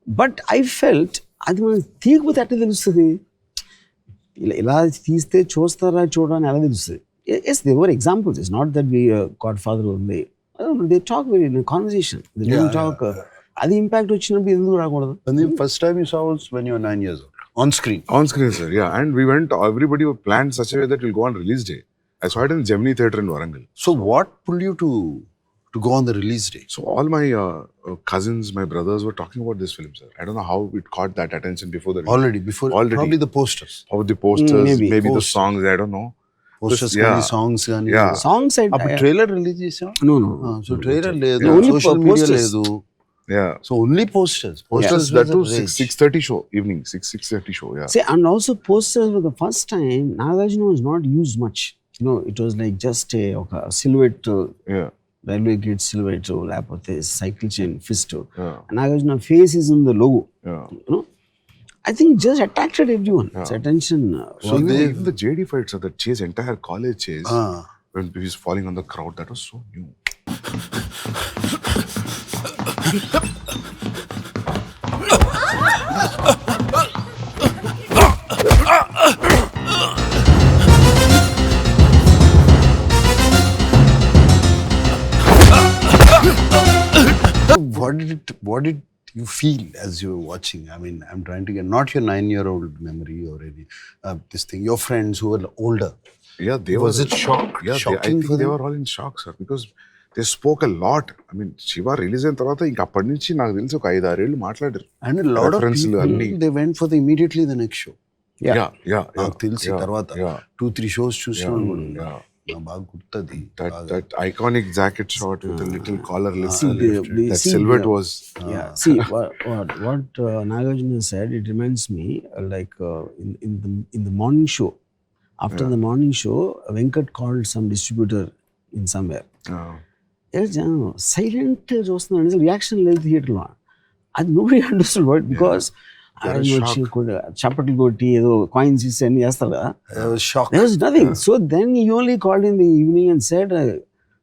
But I felt అది మనం తీయకపోతే ఎట్లా తెలుస్తుంది, ఇలా తీస్తే చూస్తారా చూడని ఎలా తెలుస్తుంది. Yes they were examples, it's not that we godfather ఉంది, they talk very conversation, they don't talk. అది ఇంపాక్ట్ వచ్చినప్పుడు ఎందుకు రాకూడదు? First time you saw was when you were 9 years old. On screen, sir. Yeah, and we went. Everybody planned such a way that we'll go on release day. I saw it in Gemini Theatre in Warangal. so what pulled you to go on the release day? So all my cousins, my brothers were talking about this film, sir. I don't know how it caught that attention before the Already. Already. Probably the posters. How the posters, maybe the posters. songs. I don't know. Posters Yeah. కానీ songs కానీ. Yeah. Songs అప్పుడు trailer release చేసాం. No so trailer లేదు, Only social media posters. లేదు. Yeah. So only posters. Posters was that the too rage. 6:30 show evening 6:30 show. Yeah. See, and also posters for the first time, Nagarjuna was not used much. You know, it was like just a silhouette, Yeah. railway gate silhouette, లేకపోతే cycle chain fist. Yeah. Nagarjuna face is in the logo. Yeah. You know, I think it just attracted everyone. Its attention. So even the JD fights, the chase, entire college chase, when he's falling on the crowd, that was so new. What did you feel as you were watching? I mean, I'm trying to get not your 9-year-old memory or any this thing. Your friends who were older. Yeah, they Was were it shock? Yeah, I Shocking think for they them? were all in shock, sir, because they spoke a lot. I mean, Shiva release అయిన తర్వాత ఇంకా అప్పటి నుంచి నాకు తెలిసి ఒక 5-6 ఏళ్ళు మాట్లాడారు. And a lot of Reference లు people, అన్ని. they went for immediately the next show. Yeah. నాకు తెలిసి తర్వాత 2-3 shows చూసిన వాళ్ళు కూడా ఉన్నారు. నాకు బాగా గుర్తుంది. That iconic jacket shot with the little collar lifted. the That scene, silhouette was. Yeah. See, what Nagarjuna said, it reminds me like in the morning show. After the morning show, Venkat called some distributor in somewhere. Silent చూస్తున్నాడు, reaction లేదు థియేటర్లో. అది nobody understood what, because వచ్చి చప్పట్లు కొట్టి ఏదో coins ఇస్తే అన్ని చేస్తారు కదా. Shock. There was nothing. So then he only called in the evening and said,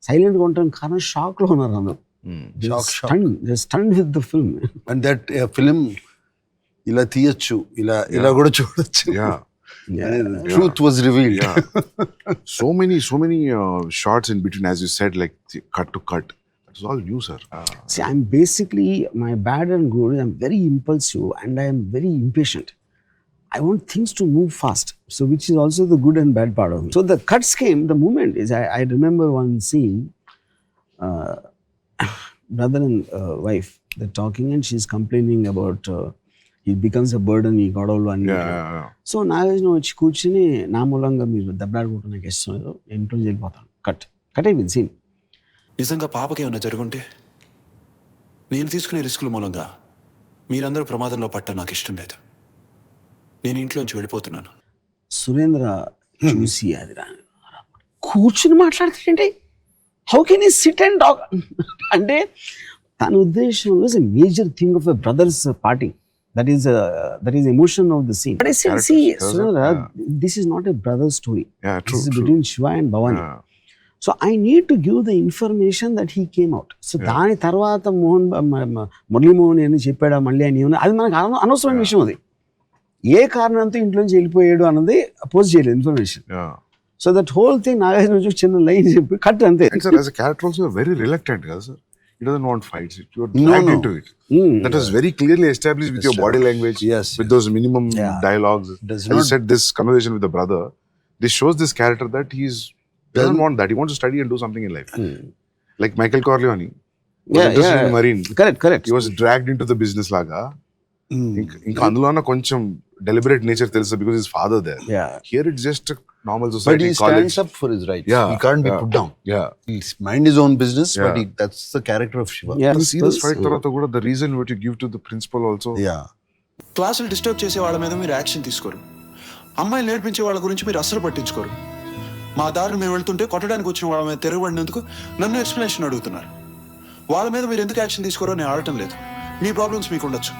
silent గా ఉంటాను కారణం షాక్ లో ఉన్నారు అందరూ. They're stunned with the film. And that film ఇలా తీయచ్చు, ఇలా కూడా చూడొచ్చు. Truth was revealed. Yeah. So many shots in between, as you said, like cut to cut. That's all new, sir. See, I'm basically, my bad and good, I'm very impulsive and I am very impatient. I want things to move fast. So which is also the good and bad part of me. So the cuts came, the moment is, I remember one scene, brother and wife, they're talking and she's complaining about he becomes a burden, he got all one. Yeah. So Nagarjuna వచ్చి కూర్చుని నా మూలంగా మీరు దెబ్బలాడుకుంటూ నాకు ఇష్టం లేదు, ఇంట్లో వెళ్ళిపోతాను. కట్ అయిపోయింది సీన్. నిజంగా పాపకి ఏమైనా జరుగుంటే నేను తీసుకునే రిస్కుల మూలంగా మీరందరూ ప్రమాదంలో పట్ట నాకు ఇష్టం లేదు. నేను ఇంట్లోంచి వెళ్ళిపోతున్నాను. సురేంద్ర చూసి అది కూర్చుని మాట్లాడుతుంటే హౌ కెన్ ఈ సిట్ అండ్ టాక్ అంటే తన ఉద్దేశంలో is a major thing of a brothers party. That is emotion of the scene. But I said, see, Surendra, this is not a brother story. Yeah, true. This is between Shiva and Bhavani. Yeah. So I need to give the information that he came out. So దాని తర్వాత మురళీమోహన్ అని చెప్పాడా మళ్ళీ అని అది మనకు అనవసరమైన విషయం. అది ఏ కారణంతో ఇంట్లోంచి వెళ్ళిపోయాడు అన్నది పోస్ట్ చేయలేదు information. So that whole thing Nagarjuna నుంచి చిన్న లైన్ చెప్పి కట్ అంతే. Sir, as a character also you're very reluctant, sir. He doesn't want fights. You're dragged into it. That was very clearly established with your body language, with those minimum dialogues. As you said, this conversation with the brother, this shows this character that he doesn't want that. He wants to study and do something in life. Like Michael Corleone, was interested in Marine. Correct. He was dragged into the business laga. ఇంకా అందులోన కొంచెం deliberate nature తెలుసు because his father there. Here it's just a normal society. But he stands up for his rights. He can't be put down. He's mind his own business, but that's the character of Shiva. The serious fight తర్వాత కూడా the reason what you give to the principal also. క్లాసులు disturb చేసే వాళ్ళ మీద మీరు action తీసుకోరు. అమ్మాయిలు నేర్పించే వాళ్ళ గురించి మీరు అస్సలు పట్టించుకోరు. మా దారిని మేము వెళ్తుంటే కొట్టడానికి వచ్చిన వాళ్ళ మీద తిరగబడినందుకు నన్ను ఎక్స్ప్లెనేషన్ అడుగుతున్నారు. వాళ్ళ మీద మీరు ఎందుకు యాక్షన్ తీసుకోరో నేను ఆడటం లేదు. మీ ప్రాబ్లమ్స్ మీకు ఉండొచ్చు,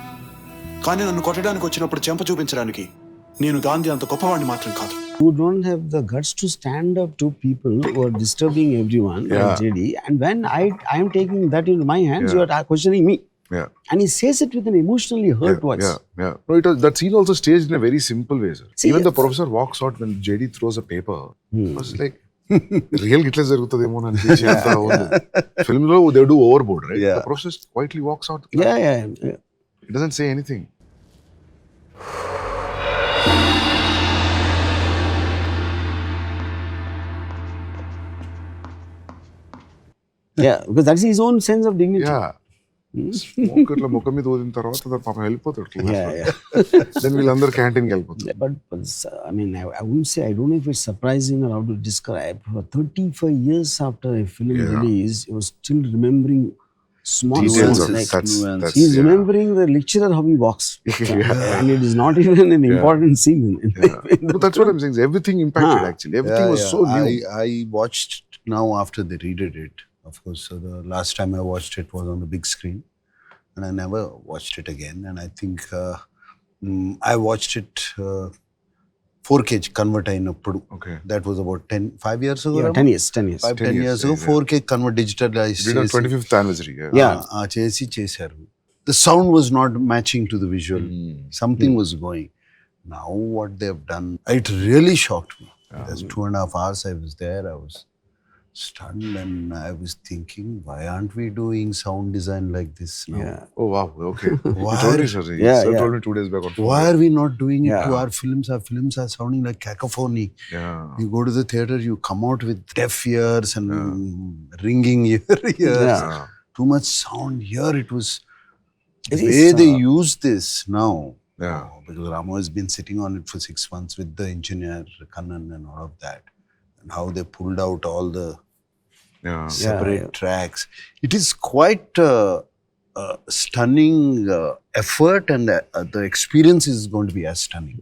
కానీ నన్ను కొట్టడానికి వచ్చినప్పుడు చెంప చూపించడానికి నేను గాంధీ అంత గొప్పవాడిని మాత్రం కాదు. Who don't have the guts to stand up to people who are disturbing everyone, like JD. And when I am taking that into my hands, you are questioning me. And he says it with an emotionally hurt voice. No, that scene also staged in a very simple way, sir. Even the professor walks out when JD throws a paper. It was like real ఇట్లా జరుగుతుందేమో అని అనిపించేంత film లో they do overboard, right? The professor quietly walks out. He doesn't say anything. Because that's his own sense of dignity. Smoke ఇట్లా ముఖం మీద ఊదిన తర్వాత పాపం వెళ్ళిపోతాడు. Then వీళ్ళందరూ క్యాంటీన్కి వెళ్ళిపోతారు. But I mean, I wouldn't say, I don't know if it's surprising or how to describe. For 35 years after a film release, he was still remembering small details. He's remembering the lecturer how he walks. And it is not even an important scene. But that's what I'm saying. Everything impacted actually. Everything was so new. I watched now after they redid it. Of course, the last time I watched it was on the big screen, and I never watched it again. And I think I watched it 4K convert అయినప్పుడు. That was about 5 years ago. 10 years. 10 years ago, 4K convert digitalized. Did on 25th anniversary. చేశారు. The sound was not matching to the visual. Something was going. Now what they've done, it really shocked me. There's 2.5 hours I was there. I was stunned, and I was thinking, why aren't we doing sound design like this now? Oh wow, okay. Why? You told me, sir. Sir told me 2 days back. Why are we not doing it to our films? Our films are sounding like cacophony. You go to the theater, you come out with deaf ears and ringing ears. Too much sound. Here it was the way they use this now. Because Ramo has been sitting on it for 6 months with the engineer Kannan and all of that, and how they pulled out all the separate tracks. It is quite a stunning effort, and the experience is going to be as stunning.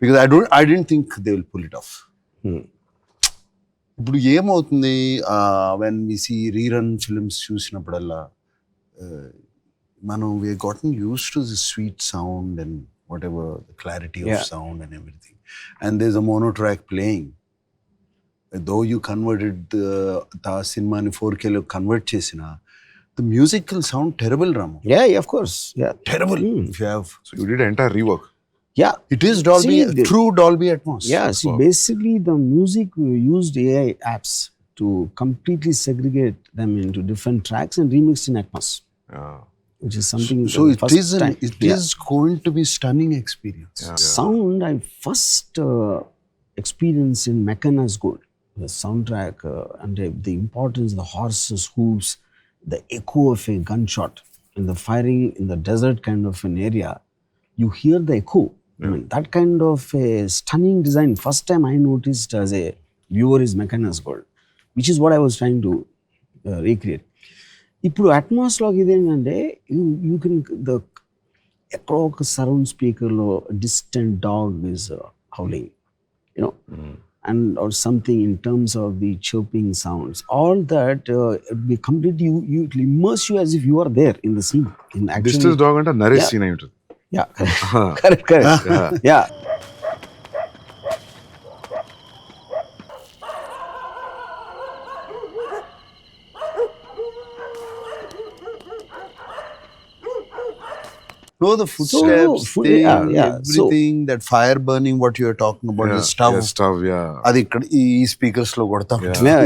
Because I didn't think they will pull it off. ఇప్పుడు ఏమవుతుంది, when we see rerun films చూసినప్పుడల్లా మనం we have gotten used to the sweet sound and whatever, the clarity of sound and everything, and there's a mono track playing. Though you converted the cinema ni 4K lo convert chesina, the music will sound terrible, Ramu. Of course. Terrible. If you have, So you did an entire rework. It is Dolby, true Dolby Atmos. See, basically the music, we used AI apps to completely segregate them into different tracks and remix in Atmos. Which is something. So it is going to be stunning experience. Sound I first experience in Mechana's Gold. The soundtrack and the importance, the horses' hooves, the echo of a gunshot, and the firing in the desert kind of an area. You hear the echo. I mean, that kind of a stunning design. First time I noticed as a viewer is Mechana's Gold, which is what I was trying to recreate. ఇప్పుడు అట్మాస్లోకి ఇదేంటంటే you can ఎక్కడో ఒక surround స్పీకర్లో distant dog is howling you know and or something in terms of the chirping sounds, all that be completely you it will immerse you as if you are there in the scene in action. Distance dog anta narrate scene ayi untundi. Correct. No, the footsteps, thing, So, everything, that fire burning, what you are talking about, the stove. Yeah, stove, yeah. అది ఇక్కడ ఈ speakers లో కొడతా ఉంటుంది. yeah,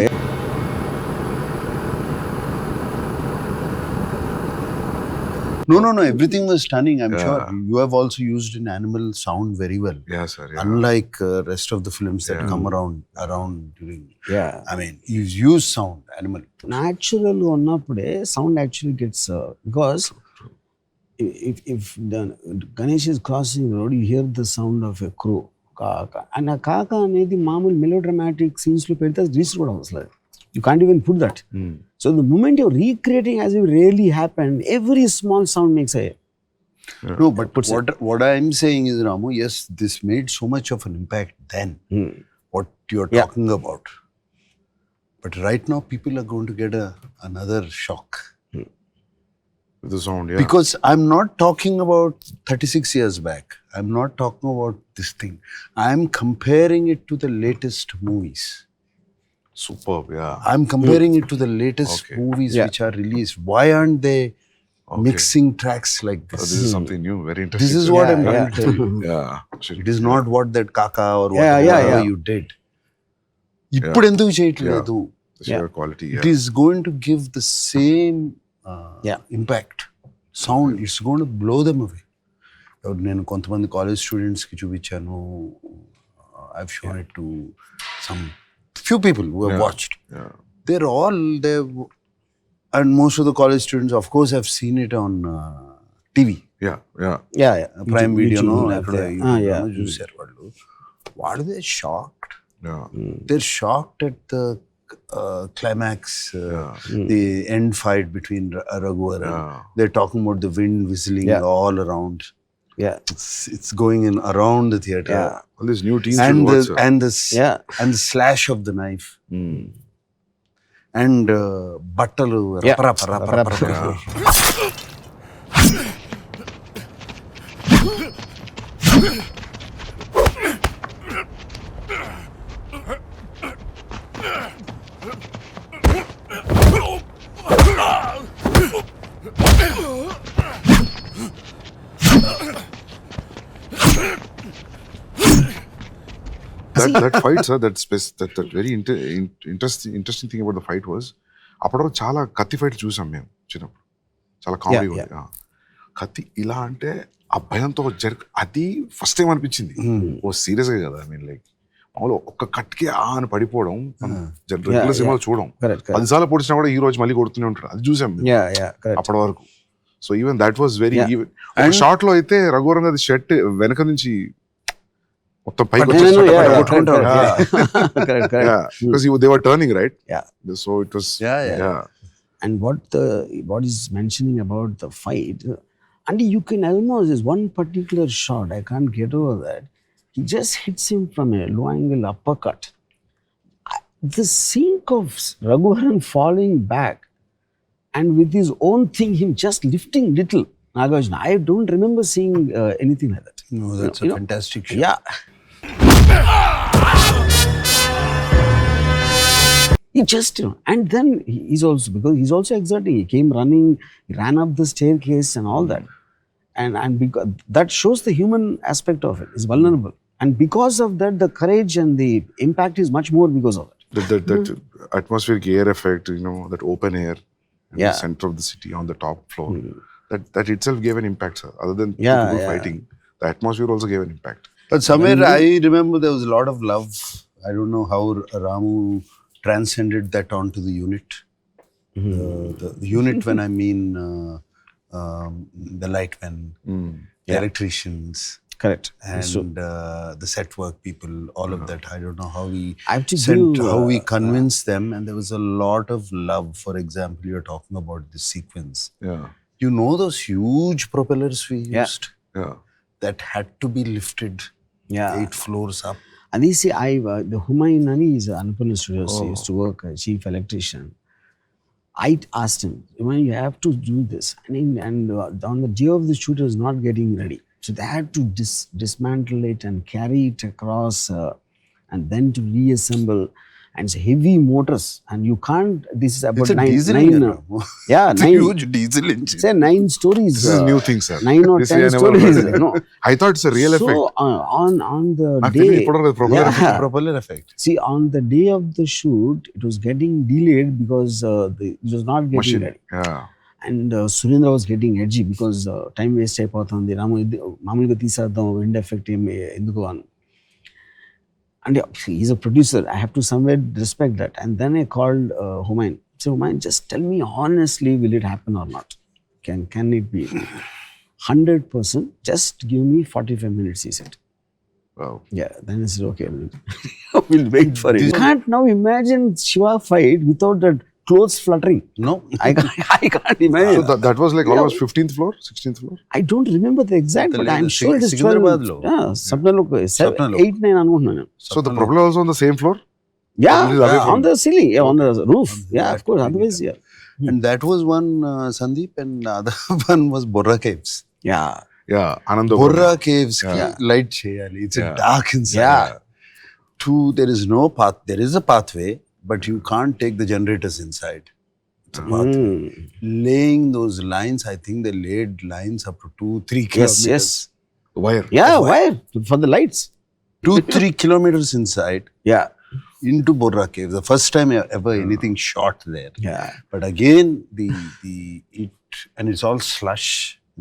No. Everything was stunning. I'm sure you have also used an animal sound very well. Yeah, sir. Yeah. Unlike rest of the films that come around during. yeah. I mean, you use sound, animal. Natural ఉన్నప్పుడే sound actually gets because if the Ganesh is crossing the road, you hear the sound of a crow. Kaka. And a kaka అనేది మామూలు melodramatic scenes లో పెడితే register కూడా అవసరం. You can't even put that. So the moment you're recreating as if really happened, every small sound makes a. No, but what I'm saying is, Ramu, yes, this made so much of an impact then. What you're talking about. But right now, people are going to get another shock. The sound, yeah. Because I'm not talking about 36 years back. I'm not talking about this thing. I'm comparing it to the latest movies. Superb, yeah. I'm comparing it to the latest movies which are released. Why aren't they mixing tracks like this? This is something new, very interesting. This is what I'm trying to tell you. Yeah. It is not what that Kaka or whatever you did. ఇప్పుడు ఎందుకు చేయట్లేదు? Sheer quality, It is going to give the same impact. Sound, it's going to blow them away. నేను కొంతమంది college స్టూడెంట్స్కి చూపించాను. I've shown it to some few people who have watched. They're all there, and most of the college students, of course, have seen it on TV. Yeah. Prime Video, no? చూసారు వాళ్ళు. What are they shocked? Yeah. They're shocked at the climax, the end fight between Raghuvaran. They're talking about the wind whistling all around. Yeah, it's going in around the theater. All these new teens and the slash of the knife. And battalu rapa. that fight, sir, that very interesting thing about the fight was, అప్పటివరకు చాలా కత్తి fight చూసాం మేము చిన్నప్పుడు, చాలా comedy ఉంది. కత్తి ఇలా అంటే ఆ భయంతో అది ఫస్ట్ టైం అనిపించింది. ఓ సీరియస్గా కదా, ఐ మీన్ లైక్ మామూలు ఒక్క కట్కి అని పడిపోవడం రెగ్యులర్ సినిమాలు చూడడం, 10 సార్లు పొడిచినా కూడా ఈ రోజు మళ్ళీ కొడుతూనే ఉంటాడు, అది చూసాం అప్పటి వరకు. So even that was very even. Short లో అయితే రఘువరన్ గారి షర్ట్ వెనక నుంచి మొత్తం పైకి they were turning, right? So it was and what is mentioning about the fight, and you can almost, there's one particular shot, I can't get over that, he just hits him from a low angle uppercut. The sync of Raghuvaran falling back and with his own thing, him just lifting little Nagarjuna, I don't remember seeing anything like that. No, that's a fantastic shot. Yeah. He just, and then he's also exerting. He came running, he ran up the staircase and all that. And because that shows the human aspect of it. It's vulnerable. And because of that, the courage and the impact is much more because of it. That atmospheric air effect, that open air in the center of the city on the top floor, that itself gave an impact, sir. Other than people fighting, the atmosphere also gave an impact. But somewhere I remember there was a lot of love. I don't know how Ramu transcended that onto the unit. The unit, when I mean the lightmen, the electricians, correct, and the set work people, all of that. I don't know how we convinced them, and there was a lot of love. For example, you're talking about this sequence. You know those huge propellers we used that had to be lifted 8 floors up. And you see, the Humayun Ani is Annapurna Studios. He used to work as chief electrician. I asked him, you have to do this. And on the day of the shoot, it was not getting ready. So they had to dismantle it and carry it across and then to reassemble. and it's heavy motors, and you can't. This is about It's a nine, diesel nine, engine. yeah, It's a 9. huge diesel engine. Say 9 stories. This is new thing, sir. 9 or This 10 I never stories. heard. No. I thought it's a real So effect. on the నాకు day, తెలియదు ఇప్పటివరకు propeller yeah. effect. Propeller effect. See, on the day of the shoot, it was getting delayed because it was not getting Machine. ready. Yeah. And Surendra was getting edgy because time waste అయిపోతుంది, రాము మామూలుగా తీసేద్దాం, end effect ఏమి ఎందుకు అని. And he's a producer, I have to somewhere respect that. And then I called Humayun. So Humayun, just tell me honestly, will it happen or not? Can it be? 100%, just give me 45 minutes, he said. Wow. Yeah, then I said, okay, we'll wait for it. You can't now imagine Shiva fight without that clothes fluttering. No. I can't imagine. So that was like almost 15th floor, 16th floor. I don't remember the exact, but I'm sure it is 12. Secunderabadlo. Yeah, Sapnalo, 8, 9 అనుకుంటున్నాను. So the propeller was on the same floor. Yeah, It is away from- on the ceiling, yeah, on the roof. Yeah, of course, that otherwise, yeah. And that was one, Sandeep, and the other one was Borra Caves. Yeah, Yeah, Ananda. Borra Caves ki Yeah. light cheyali. It's Yeah. a dark inside. Yeah. There is no path. There is a pathway, but you can't take the generators inside. It's a pathway. Laying those lines, I think they laid lines up to 2-3 yes, kilometers. yes. Wire. Yeah, wire for the lights. 2-3 kilometers inside Yeah, into Borra Caves. The first time ever anything shot there. yeah. But again, and it's all slush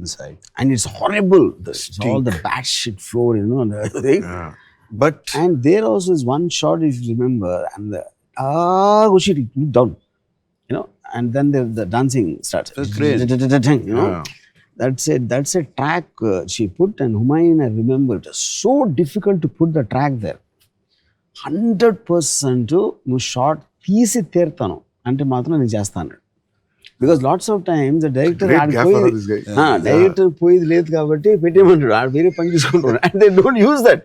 inside. And it's horrible. It's all the bad shit floor, and everything. Yeah. But And there also is one shot, if you remember, and the shit, down, and then the dancing starts. That's great. Yeah. That's a track she put, and Humayun, I remember, it was so difficult to put the track there. 100% నువ్వు short తీసి తీరుతాను అంటే మాత్రం నేను చేస్తాను. Because lots of times the director Great gaffer, పోయేది this guy. Director పోయేది లేదు కాబట్టి పెట్టేయమంటాడు, ఆడు వేరే పని చూసుకుంటాడు, and they don't use that.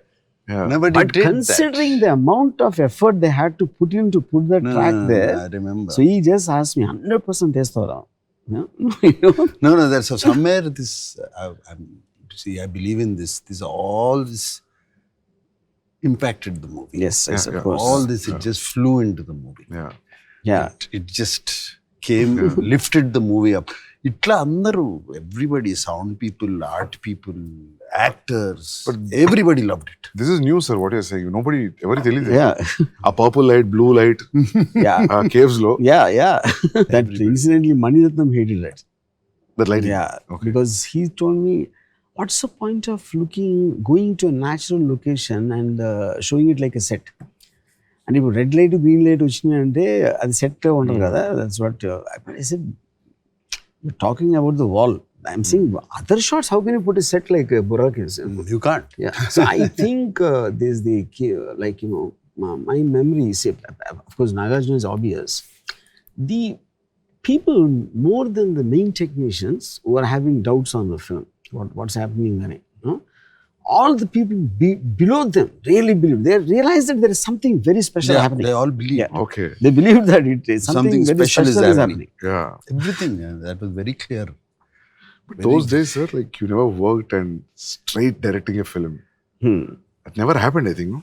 Yeah. nobody But did considering the amount of effort they had to put in to put the that. track there, I remember. so he just asked me 100% testavara. No, that's somewhere this. I believe in this. All this impacted the movie. Yes, yes, Yeah, of yeah. course. All this, it just flew into the movie. Yeah. Yeah. It just came, lifted the movie up. Itla andaru, everybody, sound people, art people, actors, everybody loved it. This is new, sir. What you're saying? Nobody ever tell Yeah. A purple light, blue light, Yeah. caves low. Yeah. That incidentally Maniratnam hated that. That lighting. Yeah. Okay. Because he told me, what's the point of going to a natural location and showing it like a set? And if red light, green light వచ్చింది అంటే అది set ఉంటుంది కదా. That's what I said. You're talking about the wall. I'm saying other shots, how can you put a set like Borra Caves? You can't. Yeah. So I think there's my memory, say, of course, Nagarjuna is obvious. The people, more than the main technicians, who are having doubts on the film, what's happening there, all the people below them really believe. They realize that there is something very special happening. They all believe. Yeah. Okay. They believe that it is something very special is happening. Yeah. Everything. That was very clear. But those days, sir, like you never worked and straight directing a film. That never happened, I think, no?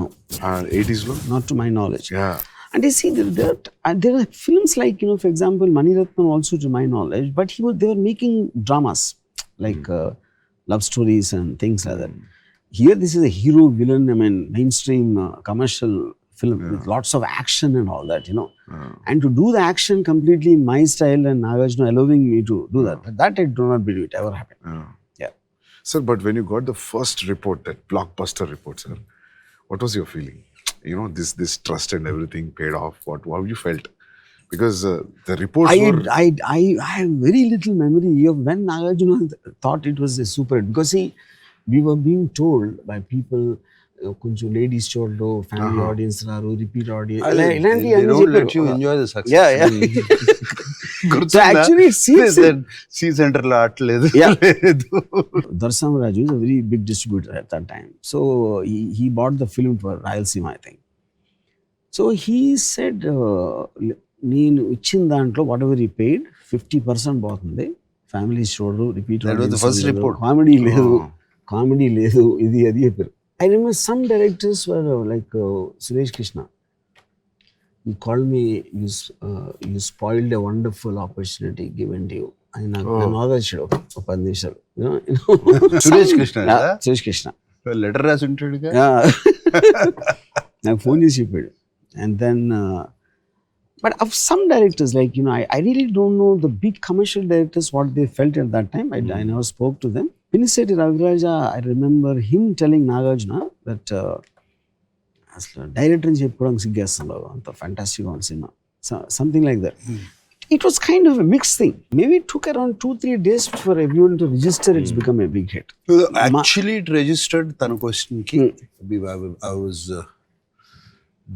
No. 80s, no? Not to my knowledge. Yeah. And you see, there are films like, for example, Maniratnam also, to my knowledge, but they were making dramas, like love stories and things like that. Here, this is a hero villain, mainstream commercial film with lots of action and all that, And to do the action completely in my style and Nagarjuna allowing me to do that I do not believe it ever happened. Yeah. Sir, but when you got the first report, that blockbuster report, sir, what was your feeling? This trust and everything paid off. How you felt? Because the reports were... I have very little memory of when Nagarjuna thought it was a super hit. Because see, we were being told by people, కొంచెం ladies చూడరు, family audience రారు, repeat audience, ఇలాంటివి They don't let you enjoy the success. Yeah. So actually it seems C Center లో ఆటలేదు. Darsamraju is a very big distributor at that time. So he bought the film for Rayalaseema, I think. So he said, నేను ఇచ్చిన దాంట్లో what ever ఈ paid 50% పోతుంది, families చూడరు, repeat That was the first report. Comedy లేదు, ఇది అది చెప్పారు. I remember some directors were like Suresh Krishna. he called me, you spoiled a wonderful opportunity given to you. ఆయన నన్ను ఆదర్శాడు ఒక 10 నిమిషాలు. సురేష్ కృష్ణ సురేష్ కృష్ణ లెటర్ రాసి ఉంటాడుగా. నాకు ఫోన్ చేసి చెప్పాడు. And then but of some directors, like, I really don't know the big commercial directors what they felt at that time. I never spoke to them. Piniseti Raviraja, I remember him telling Nagarjuna that అసలు director అని చెప్పుకోవడానికి సిగ్గేస్తున్నావు, అంత ఫ్యాంటాస్టిక్గా ఉంది cinema, something like that. It was kind of a mixed thing. Maybe it took around 2-3 days for everyone to register it's become a big hit. Actually, it registered tana question ki. I was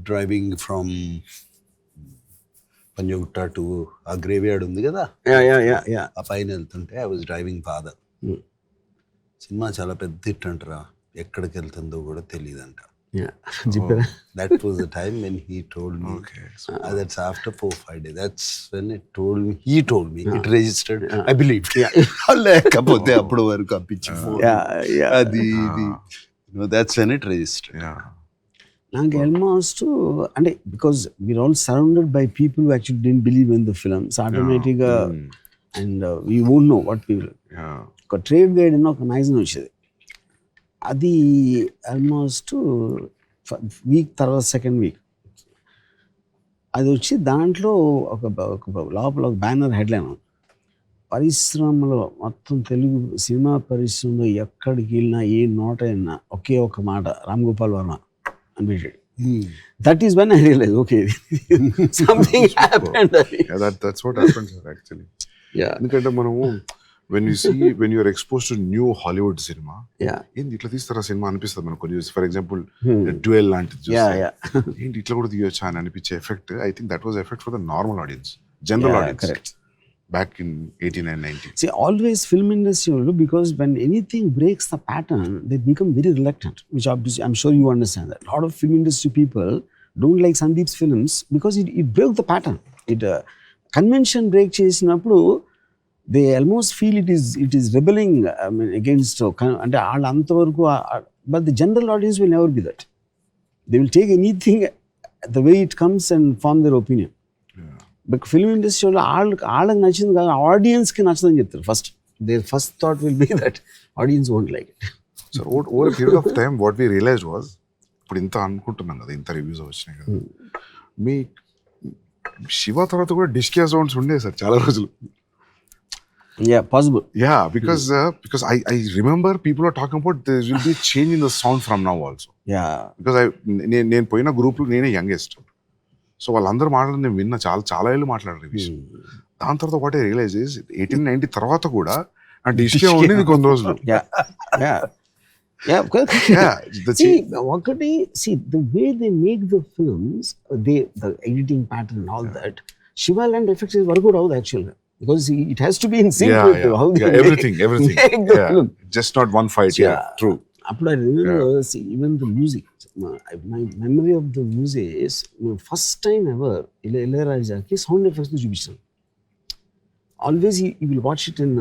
driving from Panjagutta to a graveyard undi kada. Yeah. ఆ పైన వెళ్తుంటే I was driving father. Cinema చాలా పెద్ద hit అంటారా, ఎక్కడికి వెళ్తుందో కూడా తెలియదంట. చెప్పారా? That was the time when he told me. Okay. That's after 4-5 days. That's when he told me it registered. I believed. లేకపోతే అప్పుడు వరకు అప్పించి అది that's when it registered. నాకు ఆల్మోస్ట్ అంటే because we are all surrounded by people who actually didn't believe in the films ఆటోమేటిక్గా, and we won't know what people. ఒక trade guide అని ఒక మ్యాగజైన్ వచ్చేది, అది ఆల్మోస్ట్ వీక్ తర్వాత సెకండ్ వీక్ అది వచ్చి దాంట్లో ఒక లోపల ఒక బ్యానర్ హెడ్లైన్, పరిశ్రమలో మొత్తం తెలుగు సినిమా పరిశ్రమలో ఎక్కడికి వెళ్ళినా ఏ నోట అయినా ఒకే ఒక మాట రామ్ గోపాల్ వర్మ అని పెట్టాడు. That is when I realized, okay, something happened. That's what happens actually. ఎందుకంటే మనము when you are exposed to new Hollywood cinema, ఏంటి ఇట్లా తీస్తారా సినిమా అనిపిస్తుంది మనకు కొన్ని. ఫర్ ఎగ్జాంపుల్ డ్యూయల్ లాంటిది ఏంటి ఇట్లా కూడా తీయొచ్చా అని అనిపించే effect, I think that was effect for the normal audience, general audience back in 89-90. See, always film industry, because when anything breaks the pattern, they become very reluctant, which obviously I'm sure you understand that. A lot of film industry people don't like Sandeep's films because it broke the pattern. It convention break చేసినప్పుడు they almost feel it is rebelling, against అంటే వాళ్ళు అంతవరకు. But the general audience will never be that. They will take anything the way it comes and form their opinion. But film ఇండస్ట్రీలో వాళ్ళకి నచ్చింది కాదు, ఆడియన్స్కి నచ్చదని చెప్తారు first. Their first thought will be that audience won't like it. So over period of time what we realized was, ఇప్పుడు ఇంత అనుకుంటున్నాం కదా, ఇంత రివ్యూస్ వచ్చినాయి కదా, మీ శివ తర్వాత కూడా డిస్కియా సౌండ్స్ ఉండే సార్ చాలా రోజులు. Possible. Because I remember people are talking about there will be a change in the sound from now also. Because నేను పోయిన గ్రూప్లో నేనే యంగెస్ట్, సో వాళ్ళందరూ మాట్లాడి నేను విన్నా, చాలా ఏళ్ళు మాట్లాడారు ఈ విషయం. దాని తర్వాత వాట్ ఐ రియలైజ్ ఇస్ 1890 తర్వాత కూడా ఆ డిస్కే ఉండేది కొన్ని రోజులు. ఒకటి the way they make the films, the editing pattern and all that, Shiva land effects is work out out actually, because it has to be in sync with how everything make the film. Just not one fight. True. Appudu I remember, even the music, my memory of the music is first time ever Ilayaraja ki sound effects ni chupichanu. Always he will watch it in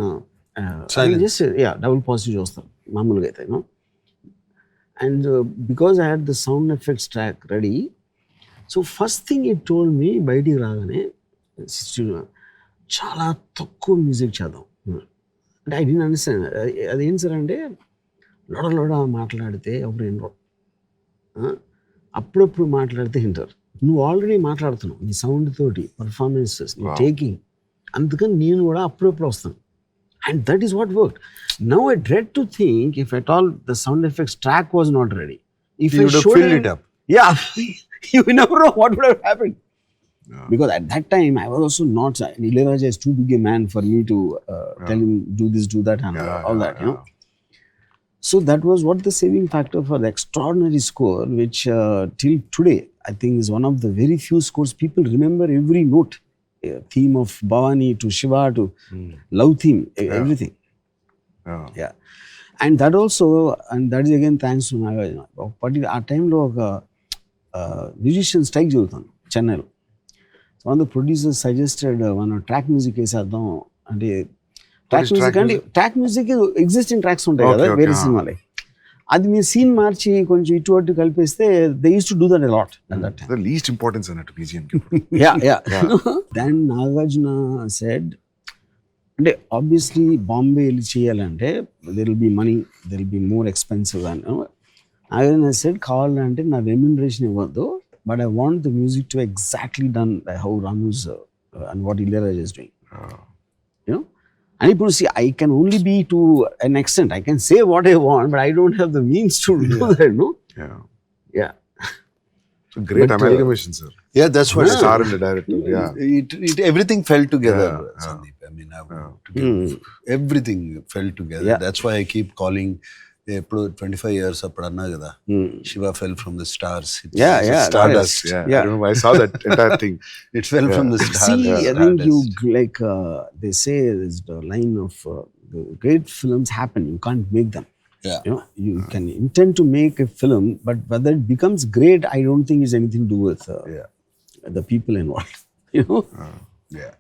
just double positive chustam maamuluga aithe, and because I had the sound effects track ready, so first thing he told me bayitiki raagane చాలా తక్కువ music చేద్దాం అంటే I didn't understand. అదేం sir అంటే లోడ మాట్లాడితే అప్పుడు వినరు, అప్పుడప్పుడు మాట్లాడితే వింటారు. నువ్వు ఆల్రెడీ మాట్లాడుతున్నావు నీ సౌండ్ తోటి, పర్ఫార్మెన్సెస్ నీ టేకింగ్, అందుకని నేను కూడా అప్పుడప్పుడు వస్తాను. And that is what work. Now I dread to think if at all the sound effects track was not ready, if I showed it up, you never know what would have happened. Because at that time I was also not, Ilayaraja is too big a man for me to tell him do this, do that, and all that, So that was what the saving factor for the extraordinary score, which till today I think is one of the very few scores people remember every note. Theme of Bhavani to Shiva to love theme, everything. And that also, and that is again thanks to Nagarjuna. But at a time lo musician strike jarutundi Chennai lo. So one of the producers suggested one track music వేసేద్దాం అంటే track music అంటే track music existing tracks ఉంటాయి కదా వేరే సినిమాలే, అది మీ scene మార్చి కొంచెం ఇటు అటు కలిపేస్తే they use to do that a lot at that time. The least importance అన్నట్టు BGM కి. Yeah. Then Nagarjuna said, అంటే ఆబ్వియస్లీ బాంబే వెళ్ళి చేయాలంటే there will be money, there will be more expensive అని. Nagarjuna said, కావాలంటే నా రెమ్యూనరేషన్ ఇవ్వద్దు, but I want the music to exactly done how Ramu's and what Ilaiyaraaja is doing. You know? And ఇప్పుడు see, I can only be to an extent. I can say what I want, but I don't have the means to do that, no? Yeah. So great But, amalgamation, sir. Yeah, that's what Star and the director. Yeah. it everything fell together, Yeah. Sandeep. I mean, everything fell together. Yeah. That's why I keep calling. ఎప్పుడు 25 years అప్పుడు అన్నా కదా, Shiva fell from the stars. Yeah. Stardust. Yeah. I don't know. I saw that entire thing. It fell from the stars. See, I think you like they say there's the line of the great films happen. You can't make them. Yeah. You know, you can intend to make a film, but whether it becomes great, I don't think is anything to do with the people involved. You know. Yeah.